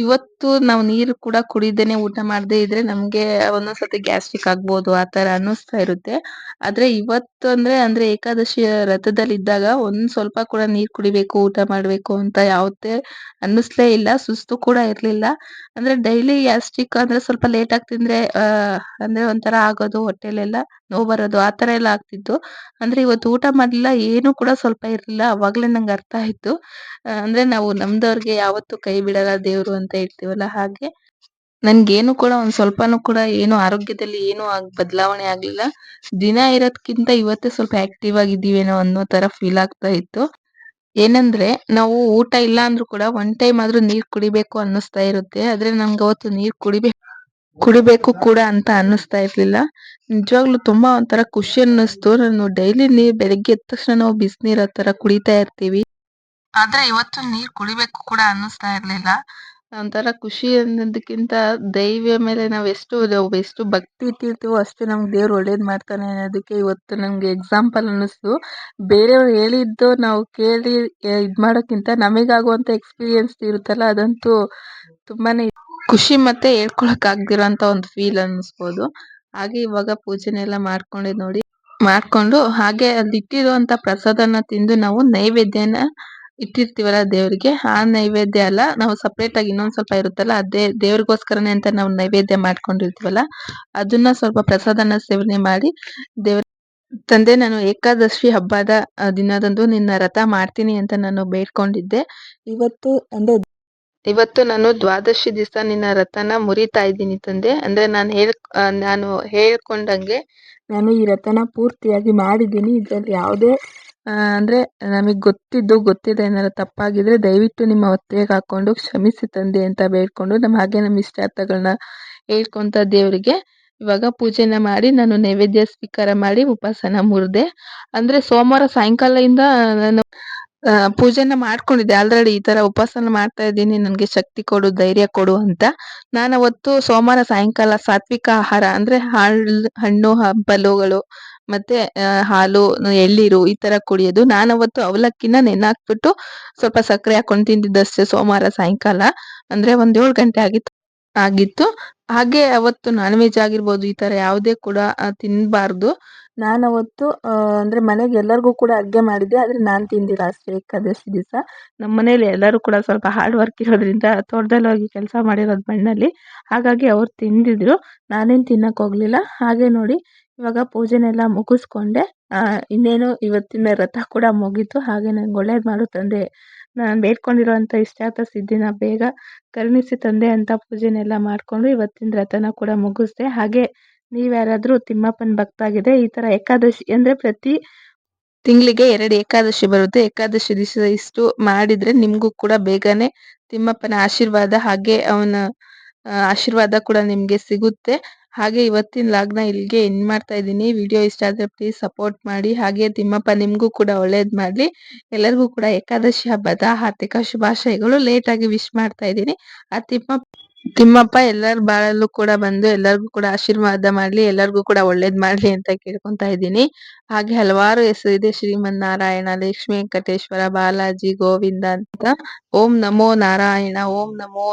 ಇವತ್ತು ನಾವು ನೀರು ಕೂಡ ಕುಡಿದೇನೆ ಊಟ ಮಾಡದೇ ಇದ್ರೆ ನಮ್ಗೆ ಒಂದೊಂದ್ಸತಿ ಗ್ಯಾಸ್ಟ್ರಿಕ್ ಆಗ್ಬೋದು ಆ ತರ ಅನ್ನಿಸ್ತಾ ಇರುತ್ತೆ. ಆದ್ರೆ ಇವತ್ತು ಅಂದ್ರೆ ಏಕಾದಶಿ ವ್ರತದಲ್ಲಿ ಇದ್ದಾಗ ಒಂದ್ ಸ್ವಲ್ಪ ಕೂಡ ನೀರ್ ಕುಡಿಬೇಕು, ಊಟ ಮಾಡ್ಬೇಕು ಅಂತ ಯಾವತ್ತೇ ಅನ್ನಿಸ್ಲೇ ಇಲ್ಲ. ಸುಸ್ತು ಕೂಡ ಇರ್ಲಿಲ್ಲ. ಅಂದ್ರೆ ಡೈಲಿ ಗ್ಯಾಸ್ಟ್ರಿಕ್ ಅಂದ್ರೆ ಸ್ವಲ್ಪ ಲೇಟ್ ಆಗಿ ತಿಂದ್ರೆ ಅಂದ್ರೆ ಒಂಥರ ಆಗೋದು, ಹೊಟ್ಟೆಲೆಲ್ಲ ನೋವು ಬರೋದು ಆ ತರ ಎಲ್ಲ ಆಗ್ತಿತ್ತು. ಅಂದ್ರೆ ಇವತ್ತು ಊಟ ಮಾಡ್ಲಿಲ್ಲ, ಏನು ಕೂಡ ಸ್ವಲ್ಪ ಇರ್ಲಿಲ್ಲ. ಅವಾಗ್ಲೇ ನಂಗೆ ಅರ್ಥ ಆಯ್ತು. ಅಂದ್ರೆ ನಾವು ನಮ್ದವ್ರಿಗೆ ಯಾವತ್ತೂ ಕೈ ಬಿಡಲ್ಲ ದೇವ್ರು ಅಂತ ಹೇಳ್ತೀವಲ್ಲ ಹಾಗೆ. ನನ್ಗೇನು ಕೂಡ ಒಂದ್ ಸ್ವಲ್ಪನೂ ಕೂಡ ಏನು ಆರೋಗ್ಯದಲ್ಲಿ ಏನು ಬದಲಾವಣೆ ಆಗ್ಲಿಲ್ಲ. ದಿನ ಇರೋದ್ಕಿಂತ ಇವತ್ತೇ ಸ್ವಲ್ಪ ಆಕ್ಟಿವ್ ಆಗಿದ್ದೀವೇನೋ ಅನ್ನೋ ತರ ಫೀಲ್ ಆಗ್ತಾ ಇತ್ತು. ಏನಂದ್ರೆ ನಾವು ಊಟ ಇಲ್ಲ ಅಂದ್ರೂ ಕೂಡ ಒನ್ ಟೈಮ್ ಆದ್ರೂ ನೀರ್ ಕುಡಿಬೇಕು ಅನ್ನಿಸ್ತಾ ಇರುತ್ತೆ. ಆದ್ರೆ ನಂಗೆ ಅವತ್ತು ನೀರ್ ಕುಡಿಬೇಕು ಕೂಡ ಅಂತ ಅನ್ನಿಸ್ತಾ ಇರ್ಲಿಲ್ಲ. ನಿಜವಾಗ್ಲೂ ತುಂಬಾ ಒಂಥರ ಖುಷಿ ಅನ್ನಿಸ್ತು. ನಾನು ಡೈಲಿ ನೀರ್ ಬೆಳಿಗ್ಗೆ ಎದ್ದ ತಕ್ಷಣ ನಾವು ಬಿಸಿನೀರ್ ಆ ತರ ಕುಡಿತಾ ಇರ್ತೀವಿ. ಆದ್ರೆ ಇವತ್ತು ನೀರ್ ಕುಡಿಬೇಕು ಕೂಡ ಅನ್ನಿಸ್ತಾ ಇರ್ಲಿಲ್ಲ. ಒಂಥರ ಖುಷಿ ಅನ್ನೋದಕ್ಕಿಂತ ದೈವ ಮೇಲೆ ನಾವ್ ಎಷ್ಟು ಭಕ್ತಿ ಇಟ್ಟಿರ್ತೀವೋ ಅಷ್ಟು ನಮ್ಗೆ ದೇವ್ರು ಒಳ್ಳೇದ್ ಮಾಡ್ತಾನೆ ಅನ್ನೋದಕ್ಕೆ ಇವತ್ತು ನಮ್ಗೆ ಎಕ್ಸಾಂಪಲ್ ಅನ್ನಿಸ್ತು. ಬೇರೆಯವ್ರು ಹೇಳಿದ್ದು ನಾವು ಕೇಳಿ ಇದ್ ಮಾಡೋಕ್ಕಿಂತ ನಮಿಗಾಗುವಂತ ಎಕ್ಸ್ಪೀರಿಯನ್ಸ್ ಇರುತ್ತಲ್ಲ ಅದಂತೂ ತುಂಬಾನೇ ಖುಷಿ ಮತ್ತೆ ಹೇಳ್ಕೊಳಕ್ ಆಗ್ದಿರೋಂತ ಒಂದು ಫೀಲ್ ಅನ್ನಿಸ್ಬೋದು. ಹಾಗೆ ಇವಾಗ ಪೂಜೆನೆಲ್ಲ ಮಾಡ್ಕೊಂಡು ಹಾಗೆ ಅಲ್ಲಿ ಇಟ್ಟಿರುವಂತ ಪ್ರಸಾದನ ತಿಂದು ನಾವು ನೈವೇದ್ಯನ ಇಟ್ಟಿರ್ತೀವಲ್ಲ ದೇವ್ರಿಗೆ, ಆ ನೈವೇದ್ಯ ಅಲ್ಲ, ನಾವು ಸಪ್ರೇಟ್ ಆಗಿ ಇನ್ನೊಂದ್ ಸ್ವಲ್ಪ ಇರುತ್ತಲ್ಲ ಅದೇ ದೇವ್ರಿಗೋಸ್ಕರನೇ ಅಂತ ನಾವು ನೈವೇದ್ಯ ಮಾಡ್ಕೊಂಡಿರ್ತೀವಲ್ಲ ಅದನ್ನ ಸ್ವಲ್ಪ ಪ್ರಸಾದನ ಸೇವನೆ ಮಾಡಿ ದೇವ್ರ ತಂದೆ, ನಾನು ಏಕಾದಶಿ ಹಬ್ಬದ ದಿನದಂದು ನಿನ್ನ ವ್ರತ ಮಾಡ್ತೀನಿ ಅಂತ ನಾನು ಬೇಡ್ಕೊಂಡಿದ್ದೆ. ಇವತ್ತು ನಾನು ದ್ವಾದಶಿ ದಿವಸ ನಿನ್ನ ವ್ರತನ ಮುರಿತಾ ಇದ್ದೀನಿ ತಂದೆ. ಅಂದ್ರೆ ನಾನು ಹೇಳ್ಕೊಂಡಂಗೆ ನಾನು ಈ ವ್ರತನ ಪೂರ್ತಿಯಾಗಿ ಮಾಡಿದ್ದೀನಿ. ಇದ್ರಲ್ಲಿ ಯಾವುದೇ ಅಂದ್ರೆ ನಮಗ್ ಗೊತ್ತಿದೆ ಏನಾದ್ರು ತಪ್ಪಾಗಿದ್ರೆ ದಯವಿಟ್ಟು ನಿಮ್ಮ ಹೊಟ್ಟೆಗೆ ಹಾಕೊಂಡು ಕ್ಷಮಿಸಿ ತಂದೆ ಅಂತ ಬೇಡ್ಕೊಂಡು ನಮ್ಮ ಇಷ್ಟಾರ್ಥಗಳನ್ನ ಹೇಳ್ಕೊಂತ ದೇವ್ರಿಗೆ ಇವಾಗ ಪೂಜೆನ ಮಾಡಿ ನಾನು ನೈವೇದ್ಯ ಸ್ವೀಕಾರ ಮಾಡಿ ಉಪವಾಸನ ಮುರಿದೆ. ಅಂದ್ರೆ ಸೋಮವಾರ ಸಾಯಂಕಾಲದಿಂದ ನಾನು ಪೂಜೆನ ಮಾಡ್ಕೊಂಡಿದ್ದೆ ಆಲ್ರೆಡಿ. ಈ ತರ ಉಪವಾಸನ ಮಾಡ್ತಾ ಇದ್ದೀನಿ, ನನ್ಗೆ ಶಕ್ತಿ ಕೊಡು, ಧೈರ್ಯ ಕೊಡು ಅಂತ. ನಾನು ಅವತ್ತು ಸೋಮವಾರ ಸಾಯಂಕಾಲ ಸಾತ್ವಿಕ ಆಹಾರ ಅಂದ್ರೆ ಹಣ್ಣು ಹಂಪಲುಗಳು ಮತ್ತೆ ಹಾಲು, ಎಳ್ನೀರು ಈ ತರ ಕುಡಿಯೋದು. ನಾನು ಅವತ್ತು ಅವಲಕ್ಕಿನ ನೆನೆ ಸ್ವಲ್ಪ ಸಕ್ಕರೆ ಹಾಕೊಂಡು ತಿಂದಿದ್ದಷ್ಟೇ ಸೋಮವಾರ ಸಾಯಂಕಾಲ. ಅಂದ್ರೆ ಒಂದ್ 7 ಗಂಟೆ ಆಗಿತ್ತು. ಹಾಗೆ ಅವತ್ತು ನಾನ್ ವೆಜ್ ಆಗಿರ್ಬೋದು ಈ ತರ ಯಾವುದೇ ಕೂಡ ತಿನ್ಬಾರ್ದು. ನಾನವತ್ತು ಅಂದ್ರೆ ಮನೆಗೆ ಎಲ್ಲರಿಗೂ ಕೂಡ ಅಡ್ಗೆ ಮಾಡಿದ್ದೆ, ಆದ್ರೆ ನಾನ್ ತಿಂದಿಲ್ಲ ಅಷ್ಟೇ ಏಕಾದಶಿ ದಿವಸ. ನಮ್ಮ ಮನೇಲಿ ಎಲ್ಲರೂ ಕೂಡ ಸ್ವಲ್ಪ ಹಾರ್ಡ್ ವರ್ಕ್ ಇರೋದ್ರಿಂದ ತೋಟದಲ್ಲಿ ಹೋಗಿ ಕೆಲಸ ಮಾಡಿರೋದು ಮಣ್ಣಲ್ಲಿ, ಹಾಗಾಗಿ ಅವ್ರು ತಿಂದಿದ್ರು, ನಾನೇನ್ ತಿನ್ನಕ್ ಹೋಗ್ಲಿಲ್ಲ. ಹಾಗೆ ನೋಡಿ ಇವಾಗ ಪೂಜೆನೆಲ್ಲ ಮುಗಿಸ್ಕೊಂಡೆ. ಇನ್ನೇನು ಇವತ್ತಿನ ವ್ರತ ಕೂಡ ಮುಗೀತು. ಹಾಗೆ ನಂಗೆ ಒಳ್ಳೇದ್ ಮಾಡು ತಂದೆ ನಾನು ಬೇಡ್ಕೊಂಡಿರುವಂತ ಇಷ್ಟಾರ್ಥ ಸಿದ್ಧಿನ ಬೇಗ ಕರುಣಿಸಿ ತಂದೆ ಅಂತ ಪೂಜೆನೆಲ್ಲ ಮಾಡ್ಕೊಂಡು ಇವತ್ತಿನ ವ್ರತನ ಕೂಡ ಮುಗಿಸ್ದೆ. ಹಾಗೆ ನೀವ್ಯಾರಾದ್ರೂ ತಿಮ್ಮಪ್ಪನ ಭಕ್ತಾಗಿದೆ ಈ ತರ ಏಕಾದಶಿ ಅಂದ್ರೆ ಪ್ರತಿ ತಿಂಗಳಿಗೆ 2 ಏಕಾದಶಿ ಬರುತ್ತೆ. ಏಕಾದಶಿ ದಿವಸ ಇಷ್ಟು ಮಾಡಿದ್ರೆ ನಿಮ್ಗೂ ಕೂಡ ಬೇಗನೆ ತಿಮ್ಮಪ್ಪನ ಆಶೀರ್ವಾದ ಹಾಗೆ ಅವನ ಆಶೀರ್ವಾದ ಕೂಡ ನಿಮ್ಗೆ ಸಿಗುತ್ತೆ. ಹಾಗೆ ಇವತ್ತಿನ ಲಾಗ್ನ ಇಲ್ಲಿಗೆ ಎಂಡ್ ಮಾಡ್ತಾ ಇದ್ದೀನಿ. ವಿಡಿಯೋ ಇಷ್ಟ ಆದ್ರೆ ಪ್ಲೀಸ್ ಸಪೋರ್ಟ್ ಮಾಡಿ. ಹಾಗೆ ತಿಮ್ಮಪ್ಪ ನಿಮ್ಗೂ ಕೂಡ ಒಳ್ಳೇದ್ ಮಾಡ್ಲಿ. ಎಲ್ಲರಿಗೂ ಕೂಡ ಏಕಾದಶಿ ಹಬ್ಬದ ಹಾರ್ದಿಕ ಶುಭಾಶಯಗಳು. ಲೇಟ್ ಆಗಿ ವಿಶ್ ಮಾಡ್ತಾ ಇದ್ದೀನಿ. ಆ ತಿಮ್ಮಪ್ಪ ಎಲ್ಲರ ಬಾಳಲ್ಲೂ ಕೂಡ ಬಂದು ಎಲ್ಲರಿಗೂ ಕೂಡ ಆಶೀರ್ವಾದ ಮಾಡ್ಲಿ, ಎಲ್ಲರಿಗೂ ಕೂಡ ಒಳ್ಳೇದ್ ಮಾಡ್ಲಿ ಅಂತ ಕೇಳ್ಕೊಂತಾ ಇದ್ದೀನಿ. ಹಾಗೆ ಹಲವಾರು ಹೆಸರು ಇದೆ, ಶ್ರೀಮನ್ನಾರಾಯಣ, ಲಕ್ಷ್ಮೀ ವೆಂಕಟೇಶ್ವರ, ಬಾಲಾಜಿ, ಗೋವಿಂದ ಅಂತ. ಓಂ ನಮೋ ನಾರಾಯಣ, ಓಂ ನಮೋ